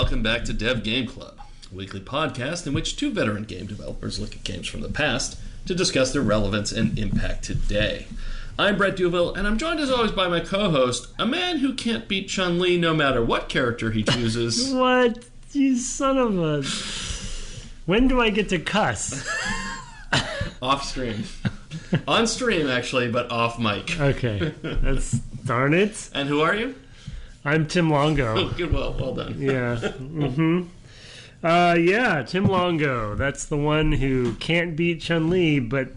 welcome back to Dev Game Club, a weekly podcast in which two veteran game developers look at games from the past to discuss their relevance and impact today. I'm Brett Duville, and I'm joined as always by my co-host, a man who can't beat Chun-Li no matter what character he chooses. What? You son of a... When do I get to cuss? Off stream. On stream, actually, but off mic. Okay. That's... Darn it. And who are you? I'm Tim Longo. Oh, good. Well done. Yeah. Tim Longo. That's the one who can't beat Chun-Li, but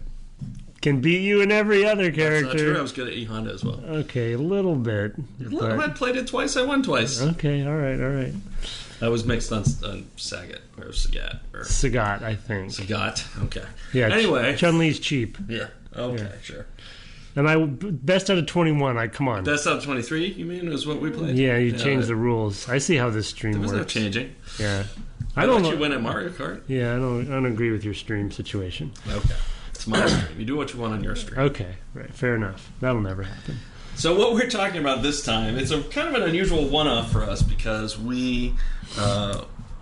can beat you in every other character. That's not true. I was good at E Honda as well. Okay, a little bit. I played it twice. I won twice. Okay, all right. I was mixed on Sagat or Sagat. Sagat, I think. Sagat. Okay. Yeah. Anyway. Chun-Li's cheap. Yeah. Okay, yeah. Sure. And best out of 21, come on. Best out of 23, you mean, is what we played? Yeah, you changed the rules. I see how this stream works. There's no changing. Yeah. I don't let you win at Mario Kart. Yeah, I don't agree with your stream situation. Okay. It's my stream. You do what you want on your stream. Okay, right. Fair enough. That'll never happen. So what we're talking about this time, it's a kind of an unusual one-off for us because we...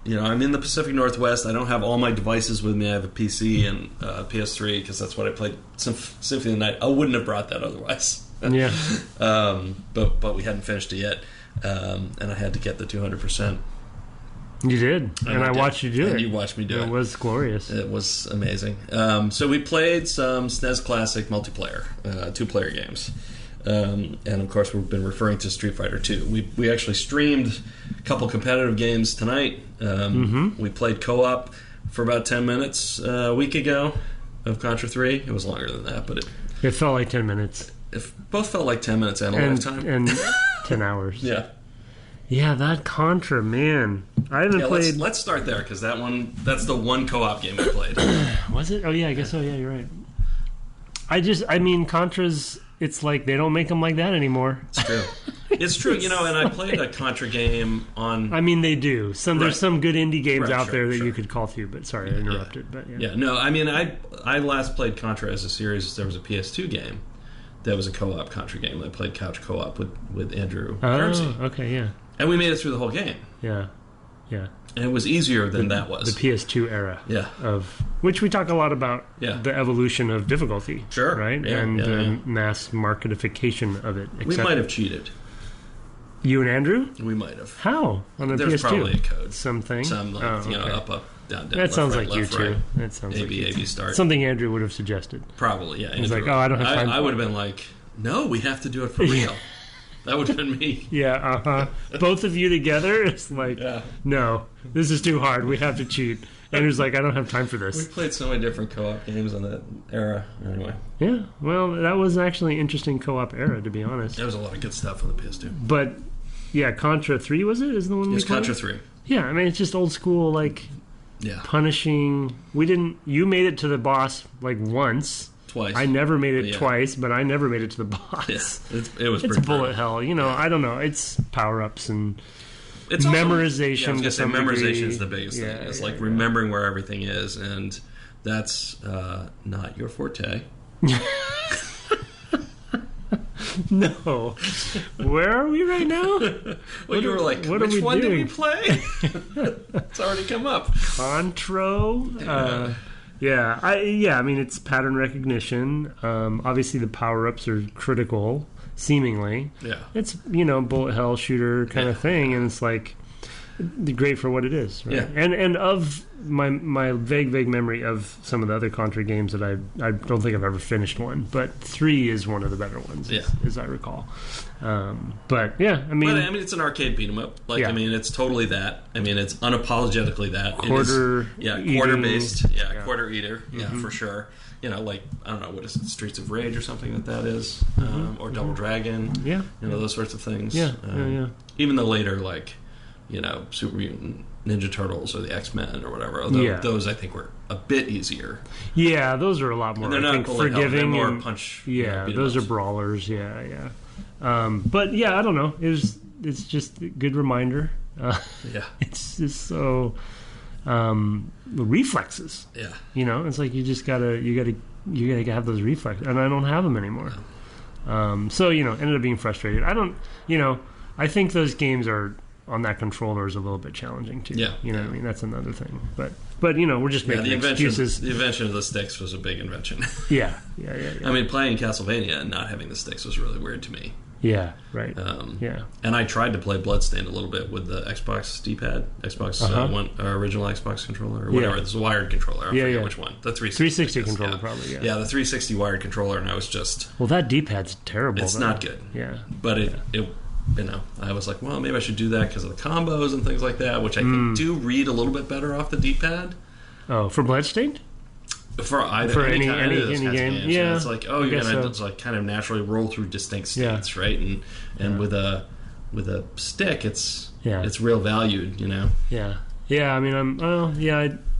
I'm in the Pacific Northwest. I don't have all my devices with me. I have a PC and PS3 because that's what I played Symphony of the Night. I wouldn't have brought that otherwise. Yeah. But we hadn't finished it yet, and I had to get the 200%. You did, and I watched you do it. And you watched me do it. It was glorious. It was amazing. So we played some SNES Classic multiplayer, two-player games. And of course, we've been referring to Street Fighter 2. We actually streamed a couple competitive games tonight. We played co-op for about 10 minutes a week ago of Contra 3. It was longer than that, but it felt like 10 minutes. It both felt like 10 minutes and a lifetime. And 10 hours. Yeah. Yeah, that Contra, man. I haven't played... Let's start there, because that's the one co-op game we played. Was it? Oh, yeah, I guess so. Yeah, you're right. Contra's... It's like they don't make them like that anymore. It's true. It's true, and I played a Contra game on... I mean, they do. There's some good indie games out there that you could call through, but sorry, I interrupted. Yeah. But yeah. Yeah, no, I mean, I last played Contra as a series. There was a PS2 game that was a co-op Contra game. I played couch co-op with Andrew Ramsey. Okay, yeah. And we made it through the whole game. Yeah. And it was easier than that was. The PS2 era. Yeah. Of which we talk a lot about the evolution of difficulty. Sure. Right? Yeah, and the mass marketification of it. We might have cheated. You and Andrew? We might have. How? On the There's PS2? probably a code. Something? Up, down, that left, sounds right, like left, you too. right. That sounds A, B, start. Something Andrew would have suggested. Probably, yeah. He's like, I don't have time. I would have been like, no, we have to do it for real. That would have been me. Yeah, Both of you together, it's like, no, this is too hard. We have to cheat. Andrew's like, I don't have time for this. We played so many different co-op games in that era. Anyway. Yeah, well, that was actually an interesting co-op era, to be honest. There was a lot of good stuff on the PS2. But, yeah, Contra 3, was it? Is the one we played? It's Contra 3. Yeah, I mean, it's just old school, punishing. You made it to the boss, once. Twice. I never made it twice, but I never made it to the boss. Yeah, it was it's bullet hell. I don't know. It's power-ups and it's memorization. I was going to say memorization is the biggest thing. It's remembering where everything is, and that's not your forte. No. Where are we right now? Well, you were like, which one did we play? It's already come up. Contra. I mean, it's pattern recognition. Obviously, the power-ups are critical, seemingly. Yeah. It's, bullet hell shooter kind of thing, and it's great for what it is. Right? Yeah. And of my vague memory of some of the other Contra games that I don't think I've ever finished one, but 3 is one of the better ones, as I recall. But it's an arcade beat 'em up. It's totally that. I mean, it's unapologetically that. Quarter based. Quarter eater. Yeah, for sure. I don't know, what is it, Streets of Rage or something that is, or Double Dragon. Yeah. Those sorts of things. Yeah. Even the later Super Mutant Ninja Turtles or the X-Men or whatever. Although those I think were a bit easier. Yeah, those are a lot more, I think, forgiving. They're more punch. Yeah, those are brawlers. Yeah. But I don't know. It's just a good reminder. It's just so reflexes. Yeah. It's like you gotta have those reflexes, and I don't have them anymore. So ended up being frustrated. I think those games are on that controller is a little bit challenging too. Yeah, you know what I mean. That's another thing. But we're just making excuses. The invention of the sticks was a big invention. Yeah. I mean, playing Castlevania and not having the sticks was really weird to me. Yeah, right. And I tried to play Bloodstained a little bit with the Xbox D-pad, original Xbox controller, or whatever. It's a wired controller. I forget which one. The 360 controller, probably. Yeah, the 360 wired controller, and I was just... Well, that D-pad's terrible. It's not good. Yeah. But it I was like, well, maybe I should do that because of the combos and things like that, which I think do read a little bit better off the D-pad. Oh, for Bloodstained? For any game, yeah. It's like, you're gonna just like kind of naturally roll through distinct states, right? And with a stick, it's real valued, you know. Yeah. I mean,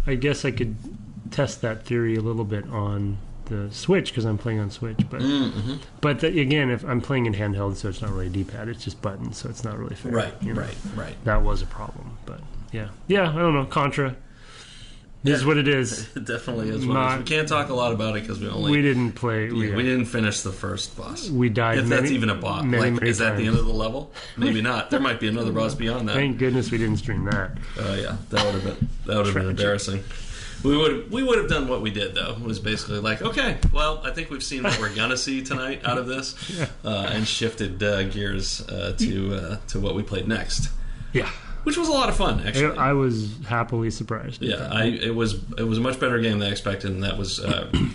I guess I could test that theory a little bit on the Switch because I'm playing on Switch, but again, if I'm playing in handheld, so it's not really a D-pad, it's just buttons, so it's not really fair. Right. That was a problem, but yeah. I don't know. Contra. This is what it is. It definitely is. We can't talk a lot about it because we didn't play. We didn't finish the first boss. We died. If that's even a boss, is that the end of the level? Maybe not. There might be another boss beyond that. Thank goodness we didn't stream that. Yeah, that would have been embarrassing. We would have done what we did though. Was basically like, okay, well, I think we've seen what we're gonna see tonight out of this, and shifted gears to what we played next. Yeah. Which was a lot of fun, actually. I was happily surprised. Yeah, it was a much better game than I expected, and that was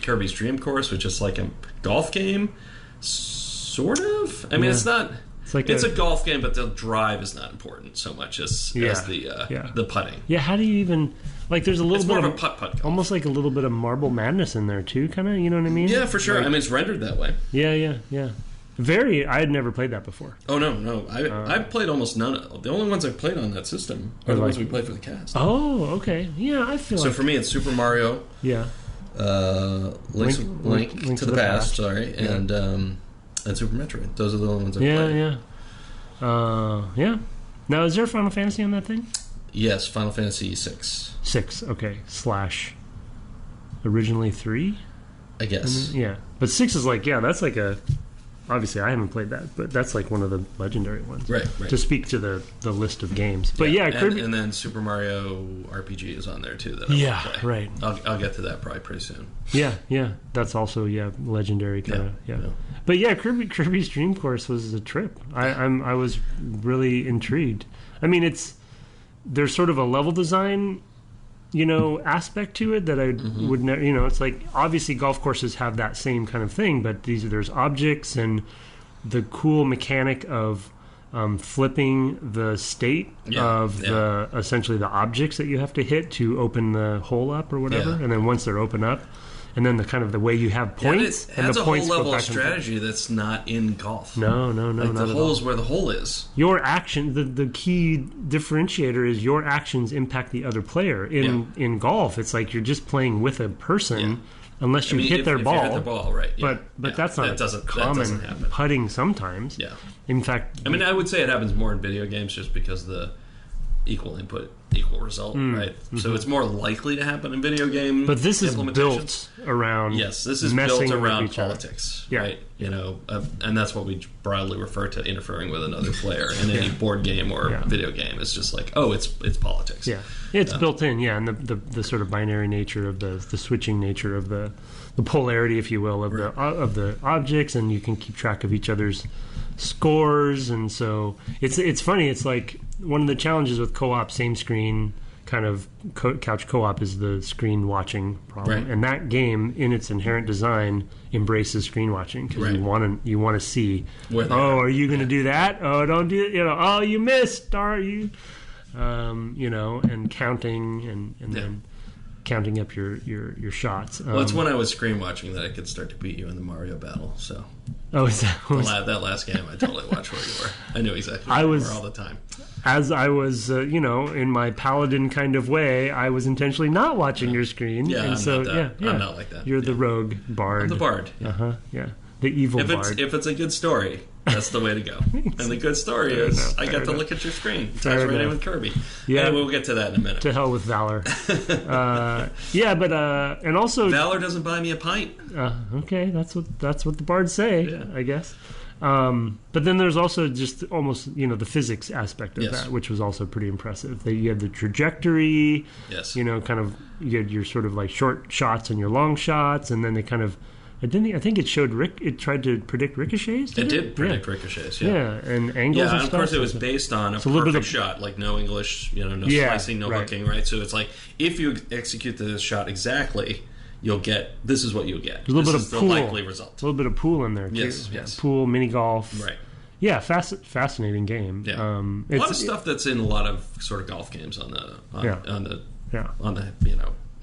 Kirby's Dream Course, which is like a golf game, sort of. I mean, it's not. It's a golf game, but the drive is not important so much as the putting. Yeah, how do you even there's a little bit more of a putt-putt, almost like a little bit of Marble Madness in there too, kind of. You know what I mean? Yeah, for sure. I mean, it's rendered that way. Yeah. I had never played that before. Oh, no. I've played almost none of... The only ones I've played on that system are the ones we played for the cast. Oh, okay. Yeah, I feel so for me, it's Super Mario. Yeah. Link to the Past, sorry. Yeah. And Super Metroid. Those are the only ones I've played. Yeah. Now, is there a Final Fantasy on that thing? Yes, Final Fantasy 6. 6, okay. / originally 3? I guess. But 6 is that's like a... Obviously, I haven't played that, but that's like one of the legendary ones. Right. To speak to the list of games. But Kirby... And then Super Mario RPG is on there, too. That I play. Right. I'll get to that probably pretty soon. Yeah. That's also, legendary kind of, yeah. But Kirby's Dream Course was a trip. I was really intrigued. I mean, there's sort of a level design... aspect to it that I would never, it's like obviously golf courses have that same kind of thing, but there's objects and the cool mechanic of flipping the state of essentially the objects that you have to hit to open the hole up or whatever, and then once they're open up, and then the way you have points, and the a points whole level of strategy that's not in golf. No, the hole is where the hole is. Your action, the key differentiator is your actions impact the other player. In golf, it's like you're just playing with a person, unless you hit their ball. You hit the ball, right? Yeah. But that's not common putting sometimes. Yeah. In fact, I mean, I would say it happens more in video games just because the equal input, equal result, right? So it's more likely to happen in video game. But this is built around this is built around politics, right? And that's what we broadly refer to interfering with another player in any board game or video game. It's just like, it's politics. Yeah, it's built in, and the sort of binary nature of the switching nature of the polarity, if you will, of the objects, and you can keep track of each other's scores, and so it's funny. It's like one of the challenges with co-op, same screen kind of couch co-op is the screen watching problem, and that game in its inherent design embraces screen watching because you want to see. Are you going to do that? Oh, don't do it. Oh, you missed. Are you? And counting and then counting up your shots. Well, it's when I was screen watching that I could start to beat you in the Mario battle. So, is that that last game? I totally watched where you were. I knew exactly where you were all the time. As I was, in my paladin kind of way, I was intentionally not watching your screen. Yeah, and I'm not like that. You're the rogue bard. I'm the bard. Yeah. The evil bard. If it's a good story, that's the way to go. And the good story is I got to look at your screen. I was right in with Kirby. Yeah, anyway, we'll get to that in a minute. To hell with Valor. And also Valor doesn't buy me a pint. Okay, that's what the bards say. Yeah. I guess. But then there's also just almost, the physics aspect of Yes. that, which was also pretty impressive. You had the trajectory, Yes. kind of, you had your sort of like short shots and your long shots, and then they kind of, I think it showed it tried to predict ricochets. It did predict ricochets, yeah, and angles. Yeah, and and stuff. of course it was based on a perfect shot, like no English, no slicing, no hooking, right? So it's like if you execute the shot exactly, you'll get this is what you'll get. There's a little this bit of the pool. likely result. A little bit of pool in there too. Yes. Pool, mini golf. Right. Yeah, fascinating game. Yeah. A lot of stuff that's in a lot of sort of golf games on the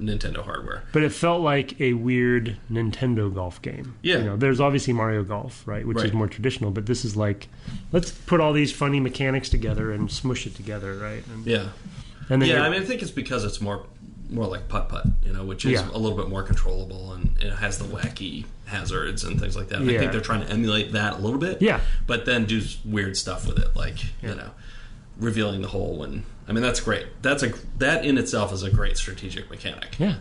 Nintendo hardware. But it felt like a weird Nintendo golf game. Yeah. There's obviously Mario Golf, right, which is more traditional, but this is like, let's put all these funny mechanics together and smush it together, right? And, And then I think it's because it's more like putt-putt, which is a little bit more controllable, and it has the wacky hazards and things like that. And I think they're trying to emulate that a little bit, but then do weird stuff with it, like, revealing the hole. And I mean, that's great. That in itself is a great strategic mechanic. Yeah.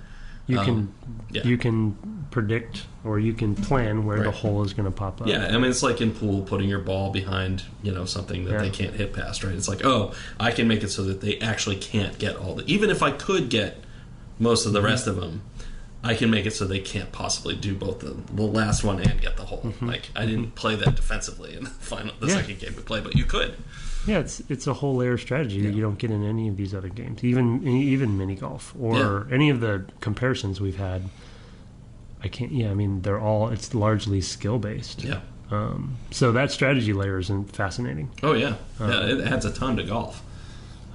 You can predict or you can plan where the hole is going to pop up. Yeah, I mean, it's like in pool, putting your ball behind, something that they can't hit past, right? It's like, oh, I can make it so that they actually can't get all the... Even if I could get most of the rest of them, I can make it so they can't possibly do both the last one and get the hole. Like, I didn't play that defensively in the second game we played, but you could. Yeah, it's a whole layer of strategy that you don't get in any of these other games, even mini golf or any of the comparisons we've had. I can't. Yeah, I mean it's largely skill based. Yeah. So that strategy layer is fascinating. Oh yeah, it adds a ton to golf.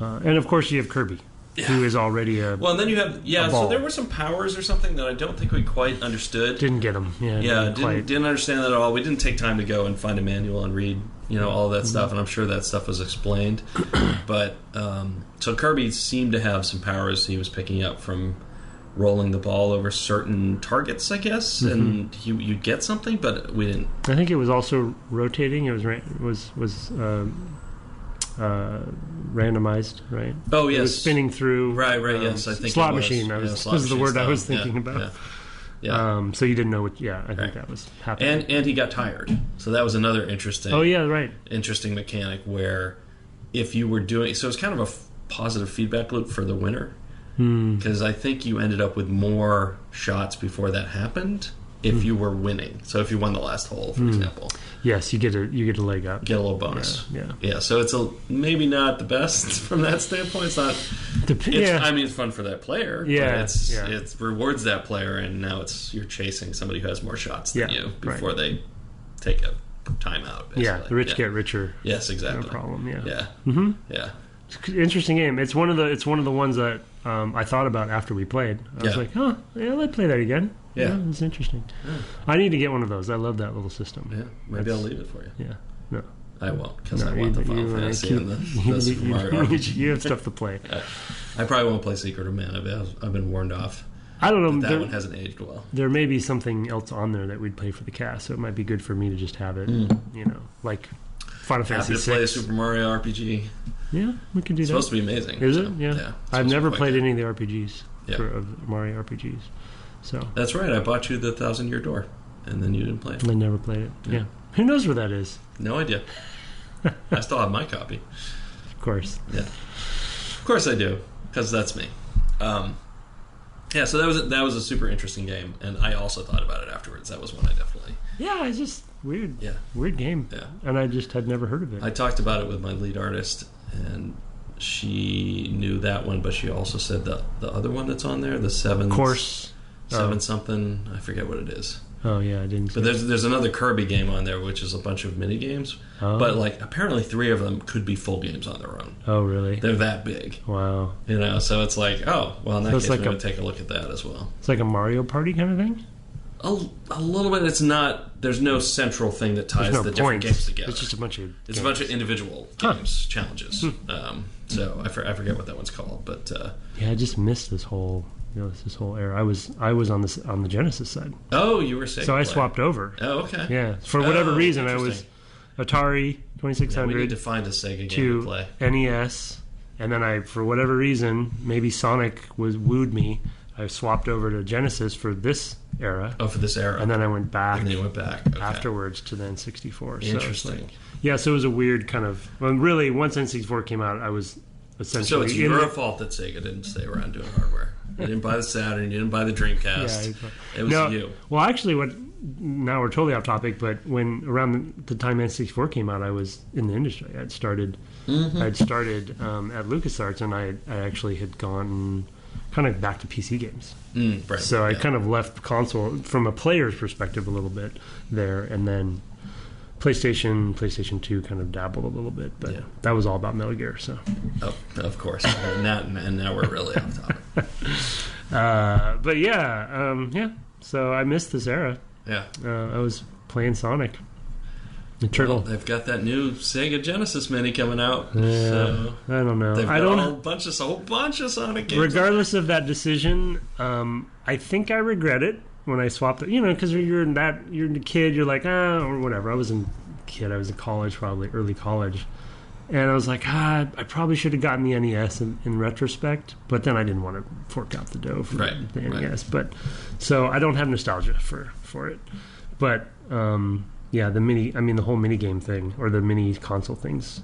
And of course you have Kirby, who is already a well. And then you have so there were some powers or something that I don't think we quite understood. Didn't get them. Didn't understand that at all. We didn't take time to go and find a manual and read all of that stuff, and I'm sure that stuff was explained. But so Kirby seemed to have some powers he was picking up from rolling the ball over certain targets, I guess, and you get something, but we didn't. I think it was also rotating. It was randomized, right? Oh yes, it was spinning through. Right. Yes, I think slot it was. machine. This is the word style. I was thinking about. Yeah. So you didn't know what? Yeah, I think that was happening. And he got tired. So that was another interesting. Oh yeah, right. Interesting mechanic where if you were doing so, it's kind of a positive feedback loop for the winner because I think you ended up with more shots before that happened if you were winning. So if you won the last hole, for example. Yes, you get a leg up. Get a little bonus. Yeah. So it's maybe not the best from that standpoint. It's not. I mean, it's fun for that player. Yeah. But it rewards that player, and now you're chasing somebody who has more shots than you before they take a timeout. Basically. Yeah, the rich get richer. Yes, exactly. No problem. Yeah. Yeah. Yeah. Interesting game. It's one of the ones that I thought about after we played. I was like, I'd play that again. Yeah, it's interesting. Yeah. I need to get one of those. I love that little system. Yeah, maybe I'll leave it for you. Yeah, no, I won't because I want the Final Fantasy and the Super Mario RPG. You have stuff to play. I probably won't play Secret of Mana. I've been warned off. I don't know. That one hasn't aged well. There may be something else on there that we'd play for the cast, so it might be good for me to just have it. Like Final Fantasy VI. Happy to play a Super Mario RPG. Yeah, we can do that. It's supposed to be amazing. Is it? Yeah. I've never played any of the RPGs of Mario RPGs. So that's right. I bought you the 1,000-Year Door, and then you didn't play it. I never played it. Yeah. Who knows where that is? No idea. I still have my copy. Of course. Yeah. Of course I do, because that's me. So that was a super interesting game, and I also thought about it afterwards. That was one I definitely. Yeah, it's just weird. Yeah. Weird game. Yeah. And I just had never heard of it. I talked about it with my lead artist, and she knew that one, but she also said the other one that's on there, the 7 course. 7 something, I forget what it is. Oh yeah, I didn't. But there's another Kirby game on there, which is a bunch of mini games. Oh. But apparently 3 of them could be full games on their own. Oh really? They're that big. Wow. So it's like, oh well, in that case, we're going to take a look at that as well. It's like a Mario Party kind of thing. A little bit. It's not. There's no central thing that ties the different games together. It's just a bunch of. It's a bunch of individual games, challenges. So I forget what that one's called, but I just missed this whole. This whole era. I was on the Genesis side. Oh, you were Sega. So I swapped over. Oh, okay. Yeah, for whatever reason, I was Atari 2600. Yeah, we need to find a Sega game to play. NES, and then for whatever reason, maybe Sonic wooed me. I swapped over to Genesis for this era. Oh, for this era. And then I went back. And then you went back. Okay. Afterwards to the N64. Interesting. So it was a weird kind of... Well, really, once N64 came out, I was essentially... So it's your fault that Sega didn't stay around doing hardware. You didn't buy the Saturn, you didn't buy the Dreamcast. It was you. Well, actually, now we're totally off topic, but when around the time N64 came out, I was in the industry. I'd started at LucasArts, and I actually had gone kind of back to PC games. Right. So I kind of left console from a player's perspective a little bit there, and then PlayStation 2 kind of dabbled a little bit, but that was all about Metal Gear. So, of course, and now we're really off topic. But yeah. So I missed this era. Yeah, I was playing Sonic. The Turtle. Well, they've got that new Sega Genesis Mini coming out. Yeah, so I don't know. They've got a whole bunch of Sonic games. Regardless of that decision, I think I regret it when I swapped it. Because you're a kid, you're like, or whatever. I was in college, probably early college, and I was like, I probably should have gotten the NES in retrospect, but then I didn't want to fork out the dough for the NES. But so I don't have nostalgia for it, but. The whole mini game thing or the mini console things.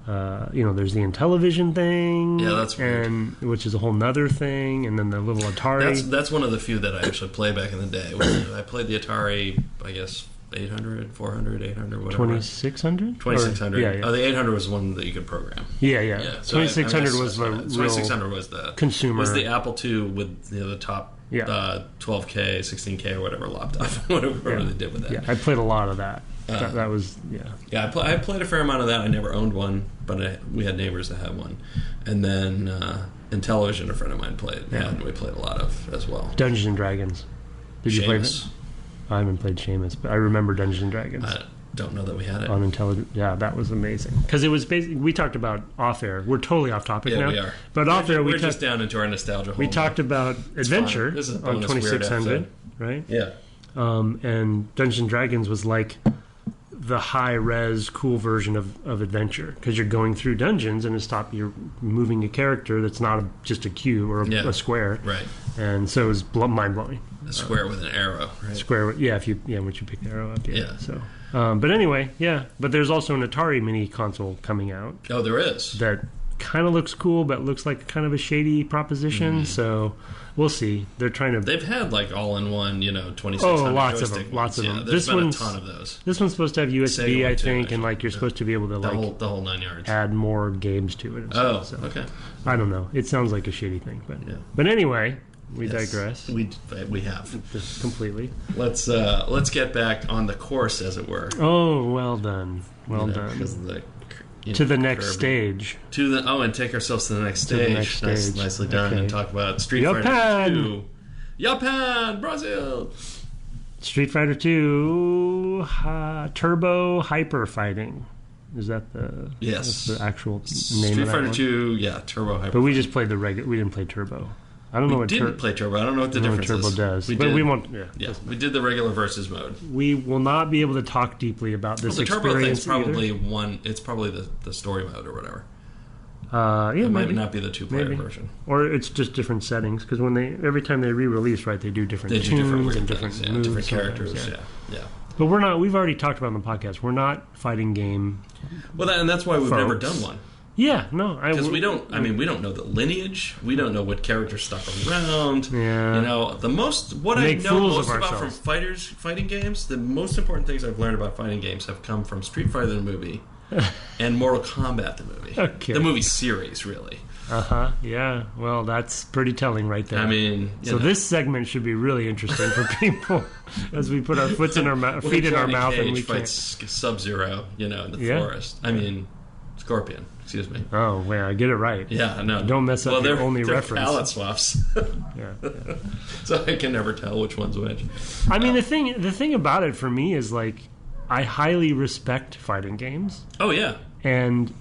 There's the Intellivision thing. Yeah, that's weird. Which is a whole nother thing, and then the little Atari. That's one of the few that I actually played back in the day. I played the Atari, I guess, 800, 400, 800, whatever. 2600? 2600. Yeah. Oh, the 800 was one that you could program. Yeah. So 2600 was the 2600 was the consumer. It was the Apple II with the top 12K, 16K, or whatever lopped off. whatever they did with that. Yeah, I played a lot of that. That was Yeah, I played a fair amount of that. I never owned one, but we had neighbors that had one. And then Intellivision, a friend of mine played. Yeah, and we played a lot of as well. Dungeons and Dragons. Did you play that? I haven't played Seamus, but I remember Dungeons and Dragons. I don't know that we had it on Intellivision. Yeah, that was amazing because it was basically we talked about off air. We're totally off topic now. Yeah, we are. But off air, we're just down into our nostalgia hole. We talked about Adventure on 2600, right? Yeah. And Dungeons and Dragons was like the high res cool version of Adventure because you're going through dungeons and you're moving a character that's not just a cube or a square, right? And so it was mind blowing. A square with an arrow, right? Square, once you pick the arrow up, So, but anyway, But there's also an Atari mini console coming out. Oh, there is. That kind of looks cool, but looks like kind of a shady proposition. So we'll see. They're trying to. They've had like all-in-one, 2600. Oh, lots of them. Yeah, there's been a ton of those. This one's supposed to have USB, I think, and like you're supposed to be able to the whole 9 yards. Add more games to it. And stuff, okay. I don't know. It sounds like a shady thing, but anyway. We digress. We have just completely. Let's get back on the course, as it were. Oh, well done, done. To the next stage. And take ourselves to the next stage. Nicely done. Okay. And talk about Street Fighter 2. Japan, Brazil. Street Fighter 2 Turbo Hyper Fighting. Is that the that's the actual name Street of that Fighter one? 2, Turbo Hyper. But we just played the regular. We didn't play Turbo. I don't know what didn't play Turbo. I don't know what the difference Turbo is. does. We won't. Yeah, we did the regular versus mode. We will not be able to talk deeply about this the Turbo experience. Thing's probably one. It's probably the story mode or whatever. It might not be the 2-player version, or it's just different settings. Because every time they re-release, right, they do different tunes and different moves, different characters. Yeah. But we're not. We've already talked about on the podcast. We're not fighting game. Well, and that's why we've never done one. Yeah, no, because we don't. I mean, we don't know the lineage. We don't know what characters stuck around. Yeah, the most what I know most about from fighting games. The most important things I've learned about fighting games have come from Street Fighter the movie and Mortal Kombat the movie. Okay. The movie series, really. Yeah. Well, that's pretty telling right there. I mean, this segment should be really interesting for people as we put our feet in our mouth and we fights Sub-Zero, in the forest. I mean, Scorpion. Excuse me. Oh, well, I get it right. Yeah, no. Don't mess up your only reference. Palette swaps. Yeah. So I can never tell which one's which. I mean, the thing about it for me is like, I highly respect fighting games. Oh yeah. And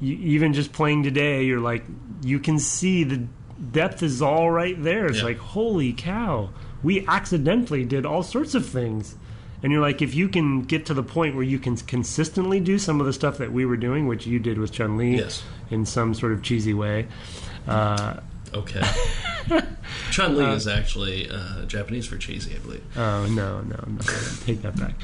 even just playing today, you're like, you can see the depth is all right there. It's like, holy cow, we accidentally did all sorts of things. And you're like, if you can get to the point where you can consistently do some of the stuff that we were doing, which you did with Chun-Li in some sort of cheesy way. Okay. Chun-Li is actually Japanese for cheesy, I believe. Oh, no. Take that back.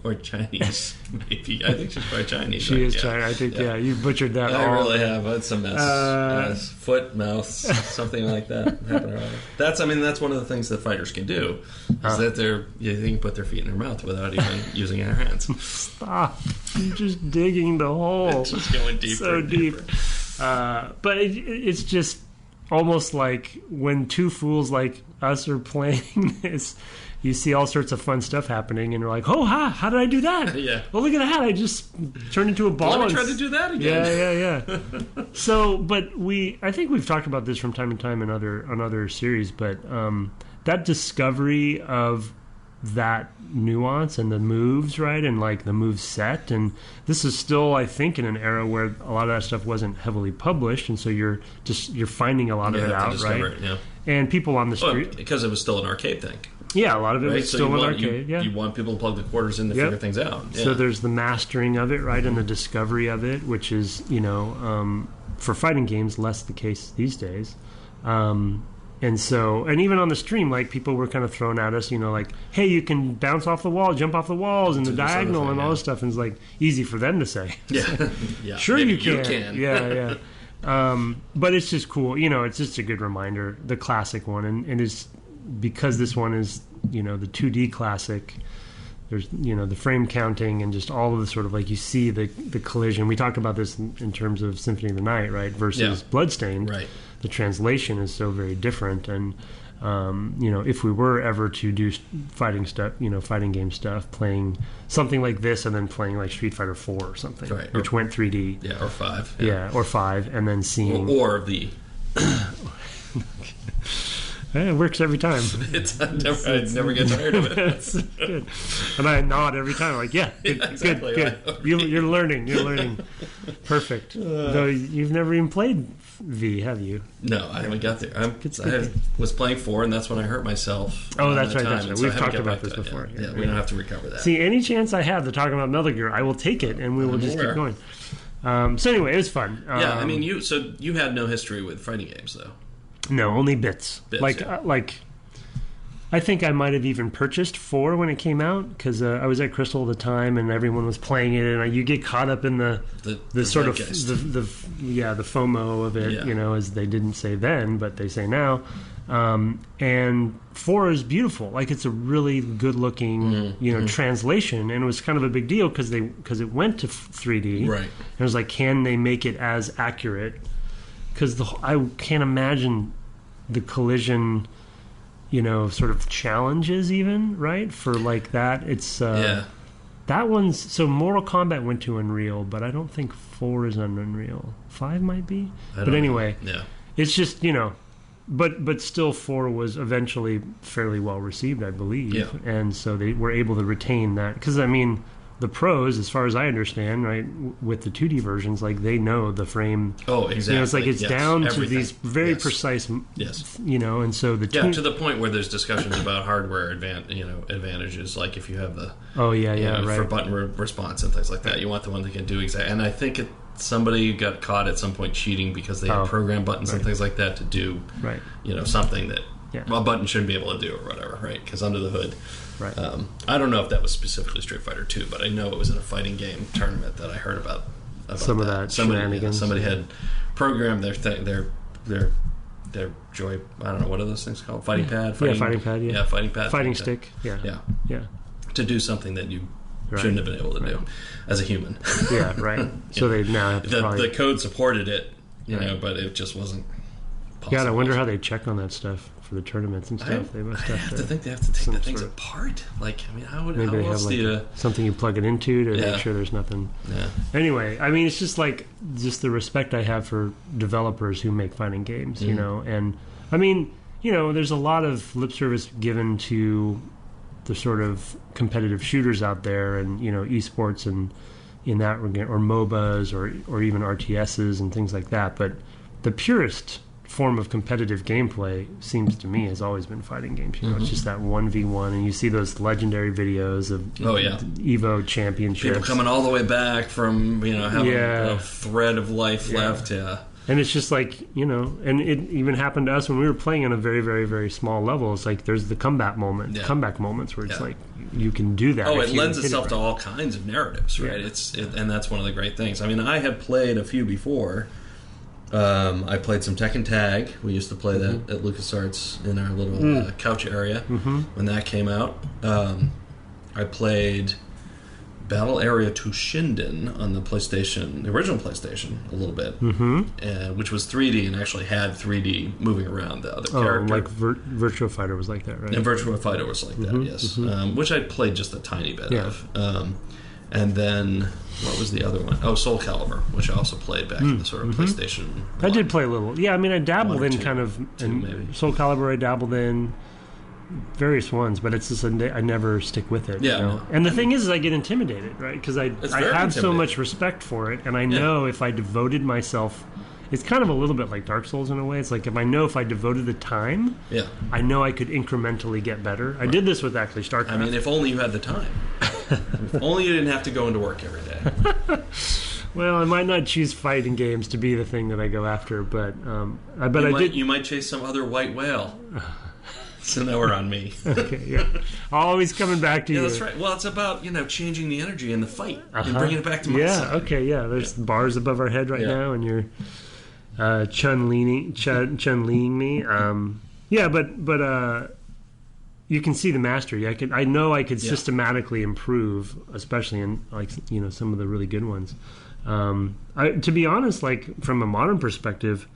Or Chinese, maybe. I think she's probably Chinese. She is Chinese. I think, you butchered that. I really have. It's a mess. Yes. Foot, mouth, something like that. That's one of the things that fighters can do, is that they can put their feet in their mouth without even using their hands. Stop. You're just digging the hole. It's just going deeper. So deep. But it's just almost like when two fools like us are playing this, you see all sorts of fun stuff happening, and you're like, "Oh, how did I do that? Yeah. Well, look at that! I just turned into a ball." Let me try to do that again. Yeah. So, but I think we've talked about this from time to time on other series, but that discovery of that nuance and the moves, right, and like the move set, and this is still, I think, in an era where a lot of that stuff wasn't heavily published, and so you're finding a lot of it out, right? It, yeah. And people on the street, because it was still an arcade thing. Yeah, a lot of it was still an arcade. You want people to plug the quarters in to figure things out. Yeah. So there's the mastering of it, right, and the discovery of it, which is, for fighting games, less the case these days. And so, and even on the stream, like, people were kind of thrown at us, like, hey, you can bounce off the wall, jump off the walls, and the diagonal, and all this stuff. And it's like easy for them to say. Yeah. Sure, maybe you can. Yeah. But it's just cool. It's just a good reminder, the classic one, and it's because this one is, the 2D classic. There's, the frame counting and just all of the sort of, like, you see the collision. We talked about this in terms of Symphony of the Night, right, versus Bloodstained. Right. The translation is so very different, and if we were ever to do fighting stuff, fighting game stuff, playing something like this, and then playing like Street Fighter 4 or something, right, which went 3D, or 5, or 5, and then seeing or the. It works every time. I never get tired of it. It's good. And I nod every time, like, good. You're learning. Perfect. Though you've never even played V, have you? No, I haven't got there. I was playing 4, and that's when I hurt myself. Oh, that's right. We've talked about this before. Yeah, we don't have to recover that. See, any chance I have to talk about Metal Gear, I will take it, and we will just keep going. So anyway, it was fun. You had no history with fighting games, though. No, only bits. Like I think I might have even purchased 4 when it came out, because I was at Crystal at the time, and everyone was playing it, and you get caught up in the sort of the FOMO of it, as they didn't say then, but they say now. And 4 is beautiful. Like, it's a really good looking, translation, and it was kind of a big deal because it went to 3D. Right. And it was like, can they make it as accurate? Because I can't imagine the collision, sort of challenges even, right? For like that, it's that one's, so Mortal Kombat went to Unreal, but I don't think 4 is on Unreal. 5 might be, but anyway, it's just but still 4 was eventually fairly well received, I believe, and so they were able to retain that, because the pros, as far as I understand, right, with the 2D versions, like, they know the frame. Oh, exactly. It's like it's down to these very precise. Yes. And so the to the point where there's discussions about hardware advantages, like if you have the right, for button response and things like that, you want the one that can do exactly. And I think somebody got caught at some point cheating because they had program buttons and things like that to do something that a button shouldn't be able to do or whatever, right? Because under the hood. Right. I don't know if that was specifically Street Fighter 2, but I know it was in a fighting game tournament that I heard about some of that shenanigans. Somebody had programmed their joy. I don't know, what are those things called? Fighting pad. Fighting pad. Yeah, fighting pad. Fighting stick. Yeah. To do something that you shouldn't have been able to do as a human. Yeah. Right. So they now have to the code supported it, but it just wasn't possible. God, I wonder how they check on that stuff for the tournaments and stuff. They have to think they have to take the things apart. Like, how else do you... something you plug it into to make sure there's nothing. Yeah. Anyway, it's just like, just the respect I have for developers who make fighting games, and there's a lot of lip service given to the sort of competitive shooters out there, and esports and in that regard, or MOBAs or even RTSs and things like that. But the purest form of competitive gameplay, seems to me, has always been fighting games. It's just that 1v1, and you see those legendary videos of Evo championships, people coming all the way back from having a thread of life left. And it's just like, and it even happened to us when we were playing on a very, very, very small level. It's like there's the comeback moments where it's like you can do that. Oh, it lends itself to all kinds of narratives, right? And that's one of the great things. I mean, I had played a few before. I played some Tekken Tag. We used to play that at LucasArts in our little couch area when that came out. I played Battle Area Toshinden on the original PlayStation, a little bit, which was 3D and actually had 3D moving around the other character. Like Virtua Fighter was like that, right? And Virtua Fighter was like that, yes. Which I played just a tiny bit of. And then, what was the other one? Oh, Soul Calibur, which I also played back in the sort of PlayStation 1. I did play a little. Yeah, I mean, I dabbled in maybe. Soul Calibur I dabbled in. Various ones, but it's just I never stick with it. Yeah, and the thing is I get intimidated, right? Because I have so much respect for it, and I know if I devoted myself, it's kind of a little bit like Dark Souls in a way. It's like if I devoted the time, I know I could incrementally get better. I did this with actually StarCraft. I mean, if only you had the time. If only you didn't have to go into work every day. Well, I might not choose fighting games to be the thing that I go after, but you might chase some other white whale. So now we're on me. Okay, yeah. Always coming back to you. Yeah, that's right. Well, it's about, changing the energy in the fight and bringing it back to my side. Okay, yeah. There's bars above our head right now, and you're Chun-Liing me. But you can see the mastery. I know I could systematically improve, especially in some of the really good ones. To be honest, like from a modern perspective,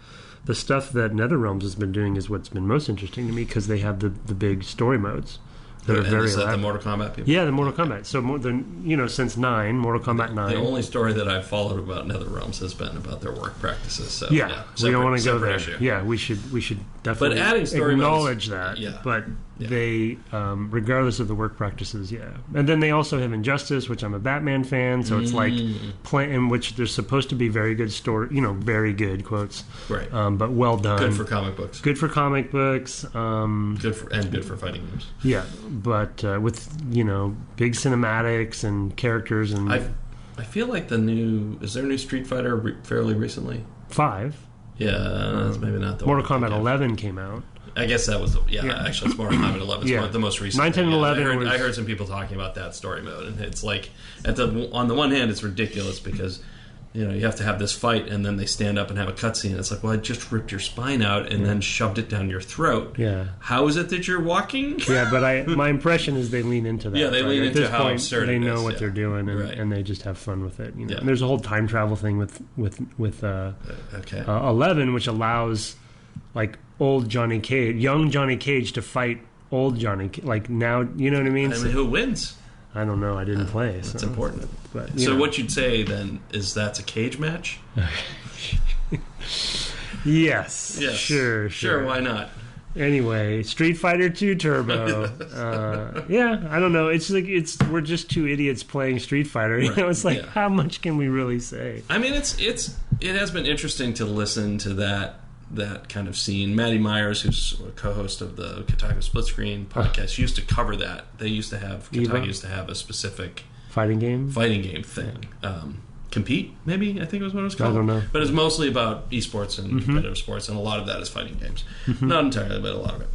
the stuff that NetherRealms has been doing is what's been most interesting to me because they have the big story modes that are very elaborate. The Mortal Kombat people? Yeah, the Mortal Kombat. So more than since Mortal Kombat 9. The only story that I've followed about NetherRealms has been about their work practices. So we don't want to go there. Issue. Yeah, we should definitely acknowledge that. Yeah. But they, regardless of the work practices, and then they also have Injustice, which I'm a Batman fan, so it's like in which there's supposed to be very good story, very good quotes, right? But well done. Good for comic books. Good for comic books. Good for fighting games. Yeah, but with big cinematics and characters and. I feel like is there a new Street Fighter fairly recently? 5. Yeah, that's maybe not the Mortal Kombat 11 came out. I guess that was actually it's Mortal Kombat 11. It's the most recent. 9, 10, and 11. I heard some people talking about that story mode, and it's like on the one hand, it's ridiculous because you have to have this fight, and then they stand up and have a cutscene. It's like, well, I just ripped your spine out and then shoved it down your throat. Yeah. How is it that you're walking? Yeah, but my impression is they lean into that. Yeah, they lean into how absurd they it is. They know what they're doing, and they just have fun with it. And there's a whole time travel thing with 11, which allows like old Johnny Cage, young Johnny Cage, to fight old Johnny Cage. Like now, you know what I mean? I mean, who wins? I don't know. I didn't play. That's important. But, so what you'd say then is that's a cage match? Yes. Sure. Why not? Anyway, Street Fighter 2 Turbo. I don't know. It's like we're just two idiots playing Street Fighter. It's like how much can we really say? I mean, it has been interesting to listen to that kind of scene. Maddie Myers, who's a co-host of the Kotaku Split Screen podcast, used to cover that. Kotaku used to have a specific fighting game thing. Compete, maybe, I think was what it was called. I don't know. But it's mostly about esports and competitive sports, and a lot of that is fighting games. Not entirely, but a lot of it.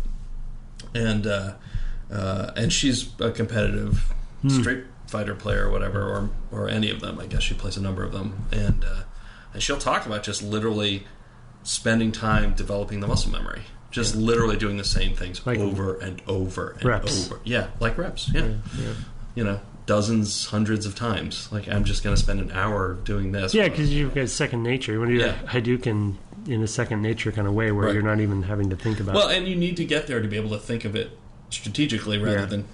And she's a competitive Street Fighter player or whatever, or any of them. I guess she plays a number of them. And she'll talk about just literally spending time developing the muscle memory. Just literally doing the same things over and over and reps. over. Yeah, like reps. Yeah. Dozens, hundreds of times. Like, I'm just going to spend an hour doing this. Yeah, because you've got second nature. You want to do that Hadouken in a second nature kind of way where you're not even having to think about it. Well, and you need to get there to be able to think of it strategically rather than,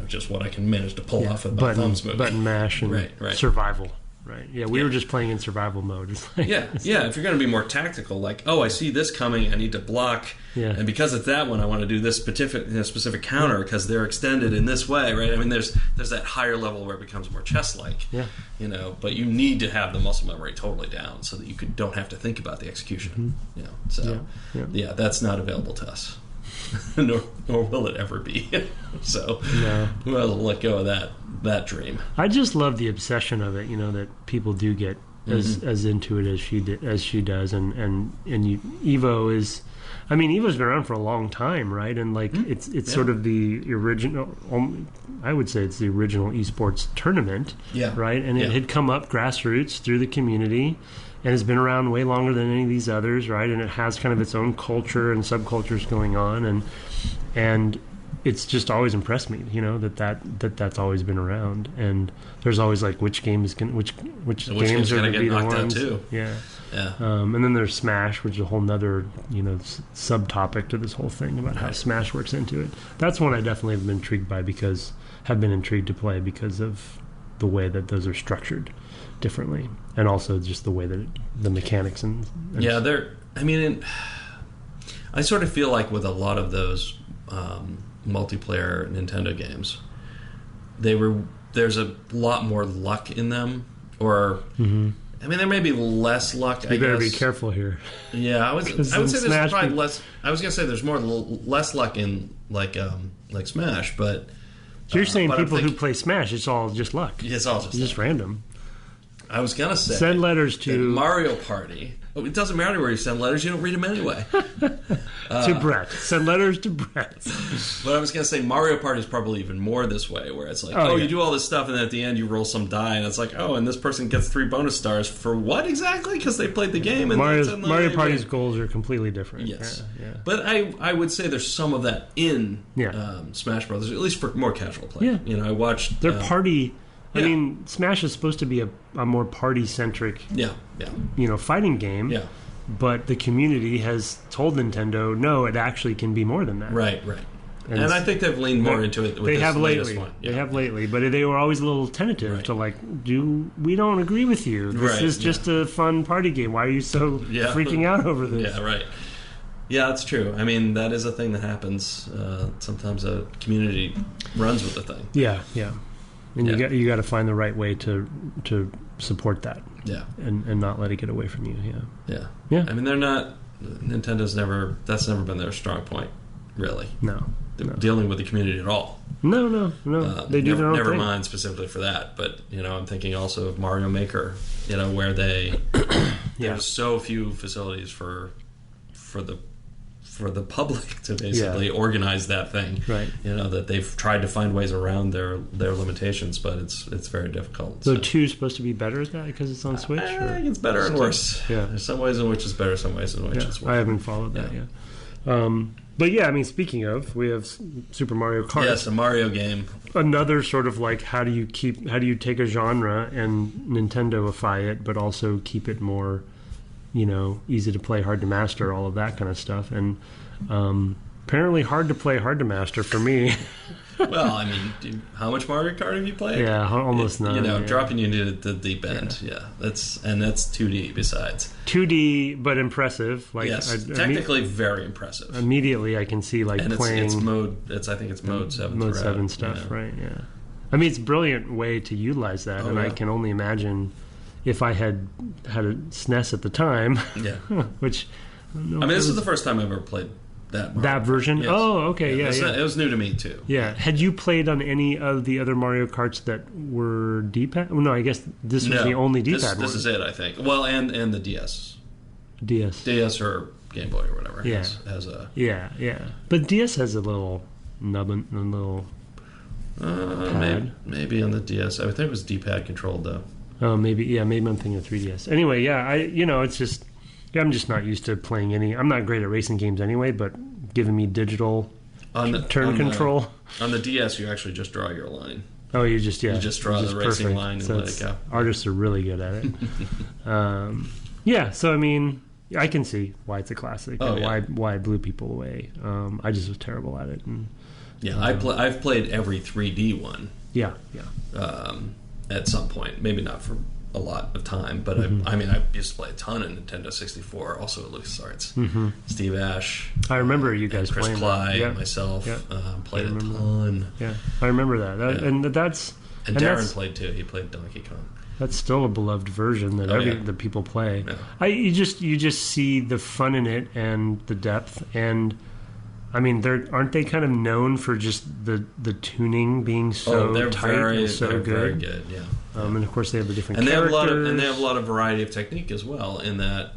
just what I can manage to pull off with my thumbs moving. Button mash and survival. Right. Yeah, we were just playing in survival mode. If you're going to be more tactical, like, I see this coming, I need to block, and because it's that one, I want to do this specific counter because they're extended in this way, right? I mean, there's that higher level where it becomes more chess-like, but you need to have the muscle memory totally down so that you don't have to think about the execution, that's not available to us. nor will it ever be. So we'll let go of that dream. I just love the obsession of it, that people do get as into it as she does, and Evo is. I mean, Evo's been around for a long time, right? And like it's sort of the original. I would say it's the original esports tournament, right? And it had come up grassroots through the community, and has been around way longer than any of these others, right? And it has kind of its own culture and subcultures going on, and it's just always impressed me, you know, that's always been around. And there's always like which games are going to be the ones. Too. Yeah. And then there's Smash, which is a whole nother, you know, subtopic to this whole thing about how Smash works into it. That's one I definitely have been intrigued to play because of the way that those are structured differently, and also just the way that the mechanics and I sort of feel like with a lot of those multiplayer Nintendo games, there's a lot more luck in them, or I mean, there may be less luck. You better be careful here. Yeah, I would say there's probably less. I was gonna say there's less luck in like Smash, but so you're saying people who play Smash, it's all just luck. It's all just random. I was gonna say send letters to Mario Party. Oh, it doesn't matter where you send letters; you don't read them anyway. To Brett, send letters to Brett. But I was gonna say Mario Party is probably even more this way, where it's like, you do all this stuff, and then at the end you roll some die, and it's like, and this person gets 3 bonus stars for what exactly? Because they played the game. And Mario Party's goals are completely different. Yes, but I would say there's some of that in Smash Brothers, at least for more casual play. Yeah. You know, I watched their party. I mean, Smash is supposed to be a more party-centric, fighting game. Yeah. But the community has told Nintendo, no, it actually can be more than that. Right. And I think they've leaned more into it with this latest one. They have lately, but they were always a little tentative to like, we don't agree with you. This is just a fun party game. Why are you so freaking out over this? Yeah, right. Yeah, that's true. I mean, that is a thing that happens. Sometimes a community runs with the thing. Yeah. And you got to find the right way to support that. Yeah. And not let it get away from you. Yeah. I mean, Nintendo's that's never been their strong point, really. No. Dealing with the community at all. No. They do their own thing. Never mind specifically for that, but I'm thinking also of Mario Maker, where they there's so few facilities for the public to basically organize that thing. Right. That they've tried to find ways around their limitations, but it's very difficult. So 2 is supposed to be better at that because it's on Switch? I think it's better and worse. Yeah. There's some ways in which it's better, some ways in which it's worse. I haven't followed that yet. But I mean, speaking of, we have Super Mario Kart. Yes, a Mario game. Another sort of like how do you take a genre and Nintendoify it, but also keep it more easy to play, hard to master, all of that kind of stuff. And apparently hard to play, hard to master for me. Well, I mean, how much Mario Kart have you played? Yeah, almost none. Dropping you into the deep end. Yeah, that's 2D besides. 2D, but impressive. Like, yes, technically very impressive. Immediately I can see like and playing... I think it's mode 7. Mode 7 stuff, right, yeah. I mean, it's a brilliant way to utilize that, I can only imagine... if I had a SNES at the time, which I mean, this is the first time I've ever played that version. Yes. Oh, okay, It was new to me too. Yeah, had you played on any of the other Mario Karts that were D-pad? Well, no, I guess this was the only D-pad one. This is it, I think. Well, and the DS, or Game Boy or whatever. Yeah, has a but DS has a little nubbin, a little pad. Maybe on the DS. I think it was D-pad controlled though. Oh, maybe I'm thinking of 3DS. Anyway, it's just, I'm just not used to playing any. I'm not great at racing games anyway, but giving me digital turn control. On the DS, you actually just draw your line. Oh, you just draw the racing line and let it go. Artists are really good at it. So I mean, I can see why it's a classic and why it blew people away. I just was terrible at it. And, I've played every 3D one. Yeah. At some point, maybe not for a lot of time, but I used to play a ton of Nintendo 64, also at LucasArts. Steve Ash, I remember you guys Chris playing Cly, myself played a ton. Yeah, I remember that. And Darren played too. He played Donkey Kong. That's still a beloved version that that people play. Yeah. You just see the fun in it and the depth, and I mean, aren't they kind of known for just the tuning being so tight and so good? Very good, yeah. And of course, they have the different and characters. they have a lot of variety of technique as well. In that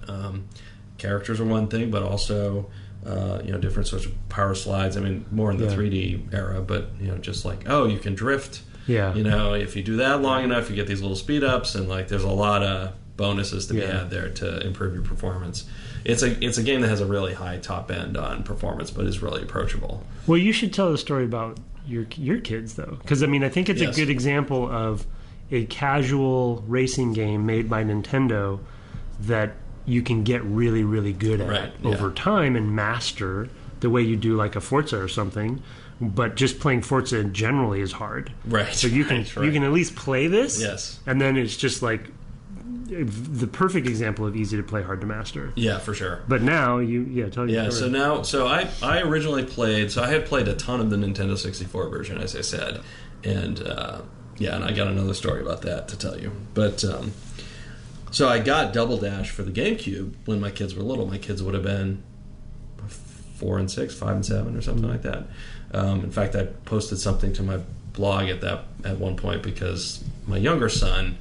characters are one thing, but also different sorts of power slides. I mean, more in the 3D era, but just like you can drift. Yeah. If you do that long enough, you get these little speed ups, and like there's a lot of bonuses to be had there to improve your performance. It's a game that has a really high top end on performance, but is really approachable. Well, you should tell the story about your kids, though, because I mean, I think it's a good example of a casual racing game made by Nintendo that you can get really, really good at over time and master the way you do like a Forza or something. But just playing Forza generally is hard, right? So you can at least play this, yes, and then it's just like the perfect example of easy to play, hard to master. Yeah, for sure. But now tell you. Yeah, so I originally played. So I had played a ton of the Nintendo 64 version, as I said, and and I got another story about that to tell you. But so I got Double Dash for the GameCube when my kids were little. My kids would have been 4 and 6, 5 and 7, or something like that. In fact, I posted something to my blog at one point because my younger son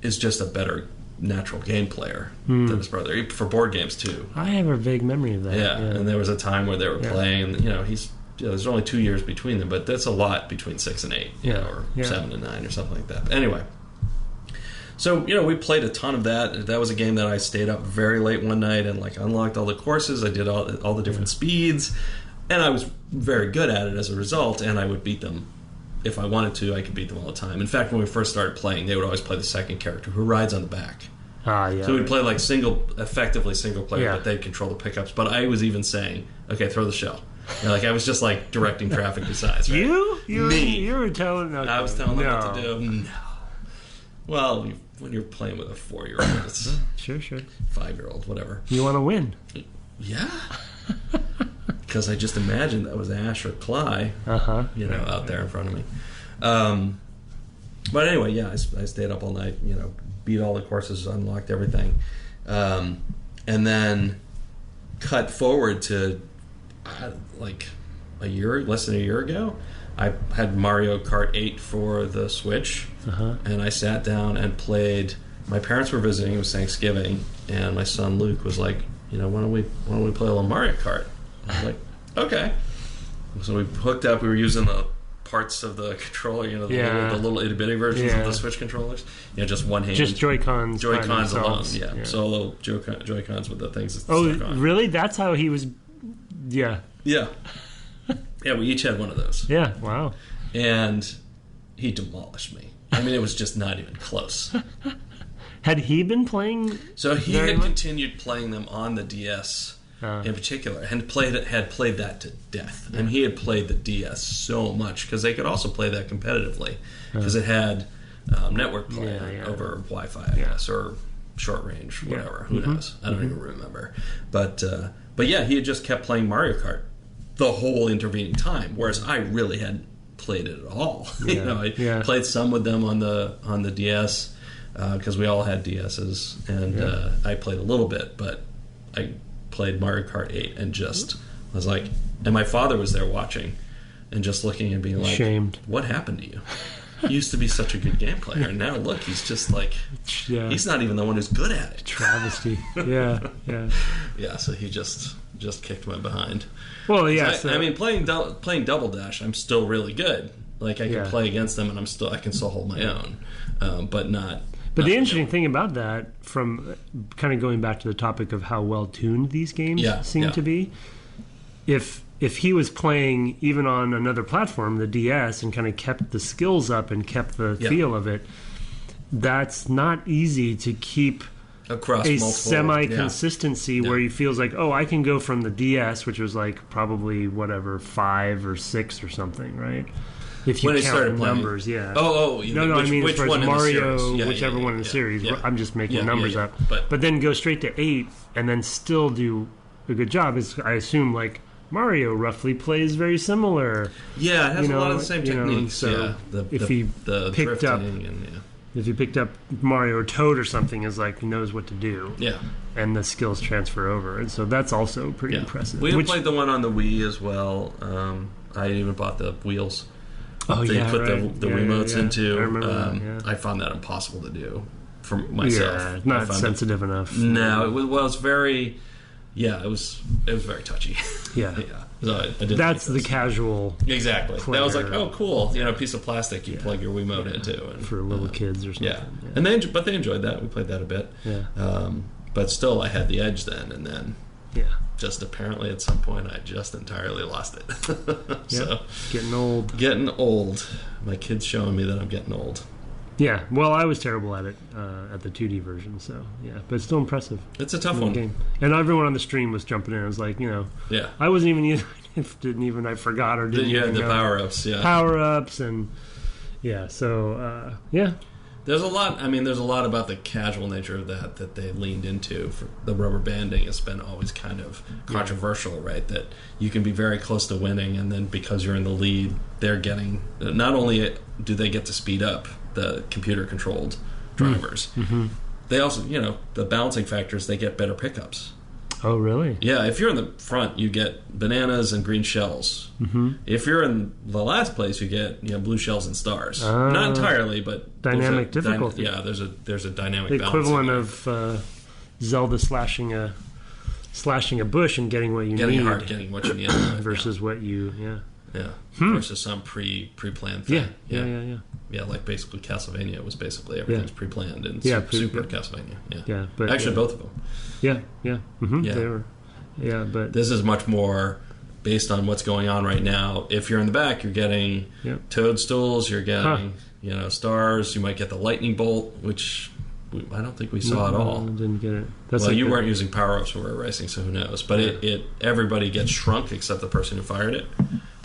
is just a better natural game player than his brother, for board games too. I have a vague memory of that. Yeah, and there was a time where they were playing. There's only 2 years between them, but that's a lot between 6 and 8, or 7 and 9, or something like that. But anyway, so we played a ton of that. That was a game that I stayed up very late one night and like unlocked all the courses. I did all the different speeds, and I was very good at it as a result. And I would beat them. If I wanted to, I could beat them all the time. In fact, when we first started playing, they would always play the second character who rides on the back. So we'd play like effectively single player, but they'd control the pickups. But I was even saying, okay, throw the shell. I was just like directing traffic besides. Right? You were telling them. I was telling them what to do. No. Well, when you're playing with a 4-year-old, it's sure, 5-year-old, whatever. You want to win. Yeah. Because I just imagined that was Ash or Cly, out there in front of me. But anyway, I stayed up all night, beat all the courses, unlocked everything. And then cut forward to less than a year ago. I had Mario Kart 8 for the Switch, and I sat down and played. My parents were visiting, it was Thanksgiving, and my son Luke was like, why don't we play a little Mario Kart? I was like, okay. So we hooked up. We were using the parts of the controller, the little itty bitty versions of the Switch controllers. Just one hand, just Joy-Cons alone. Yeah, solo Joy-Cons with the things. That stuck on. Really? That's how he was. Yeah. Yeah. Yeah. We each had one of those. Yeah. Wow. And he demolished me. I mean, it was just not even close. Had he been playing? So he had continued playing them on the DS. In particular, and had played that to death. And he had played the DS so much because they could also play that competitively because it had network play over Wi-Fi, I guess, or short range, whatever. Who knows? I don't even remember. But yeah, he had just kept playing Mario Kart the whole intervening time, whereas I really hadn't played it at all. I played some with them on the DS because we all had DSs, and I played a little bit, but I played Mario Kart 8 and just was like, and my father was there watching and just looking and being like, shamed. What happened to you? He used to be such a good game player, and now look, he's just like, he's not even the one who's good at it. Travesty. Yeah. So he just kicked my behind. Well, yeah. I mean, playing Double Dash, I'm still really good. Like I can play against them, and I can still hold my own, but not. But the interesting thing about that, from kind of going back to the topic of how well tuned these games seem to be, if he was playing even on another platform, the DS, and kind of kept the skills up and kept the feel of it, that's not easy to keep across a semi-consistency where he feels like, I can go from the DS, which was like probably 5 or 6 or something, right? If you count numbers, No, I mean which as far one as Mario, whichever one in the series. Yeah. I'm just making numbers up. But then go straight to 8 and then still do a good job. I assume like Mario roughly plays very similar. Yeah, it has a lot of the same techniques. So if he picked up If you picked up Mario or Toad or something, is like knows what to do. Yeah. And the skills transfer over, and so that's also pretty impressive. We played the one on the Wii as well. I even bought the wheels. Oh, they yeah, put right. the Wiimotes into. I remember that, yeah. I found that impossible to do for myself. Yeah, not sensitive enough. No, it was very. Yeah, it was very touchy. Yeah. Yeah. So I didn't That's the casual. Exactly. player. That was like, oh, cool. You know, a piece of plastic you plug your Wiimote into, and, For little kids or something. Yeah. And they enjoyed that. We played that a bit. Yeah. But still, I had the edge then, and then. Yeah. Just apparently at some point I just entirely lost it. So Getting old. Getting old. My kid's showing me that I'm getting old. Yeah. Well, I was terrible at it at the 2D version, so yeah. But it's still impressive. It's a tough one. Game. And everyone on the stream was jumping in. I was like, Yeah. I wasn't even I forgot or didn't You even had the know. power-ups, yeah. Power-ups and so yeah. There's a lot about the casual nature of that they leaned into. For the rubber banding has been always kind of controversial, right? That you can be very close to winning, and then because you're in the lead, they're getting... Not only do they get to speed up the computer-controlled drivers, they also, the balancing factors, they get better pickups. Oh, really? Yeah, if you're in the front, you get bananas and green shells. If you're in the last place, you get blue shells and stars. Not entirely, but dynamic difficulty. There's a dynamic. The equivalent of Zelda slashing a bush and getting what you getting need, hard, getting what you need, versus what you versus some pre-planned thing. Yeah. Like basically Castlevania was basically everything's pre-planned in Super Castlevania. Yeah, but actually both of them. Yeah. They were. Yeah, but this is much more based on what's going on right now. If you're in the back, you're getting toadstools, you're getting stars. You might get the lightning bolt, which I don't think we saw at all. I didn't get it. You weren't using power-ups when we were racing, so who knows? But everybody gets shrunk except the person who fired it,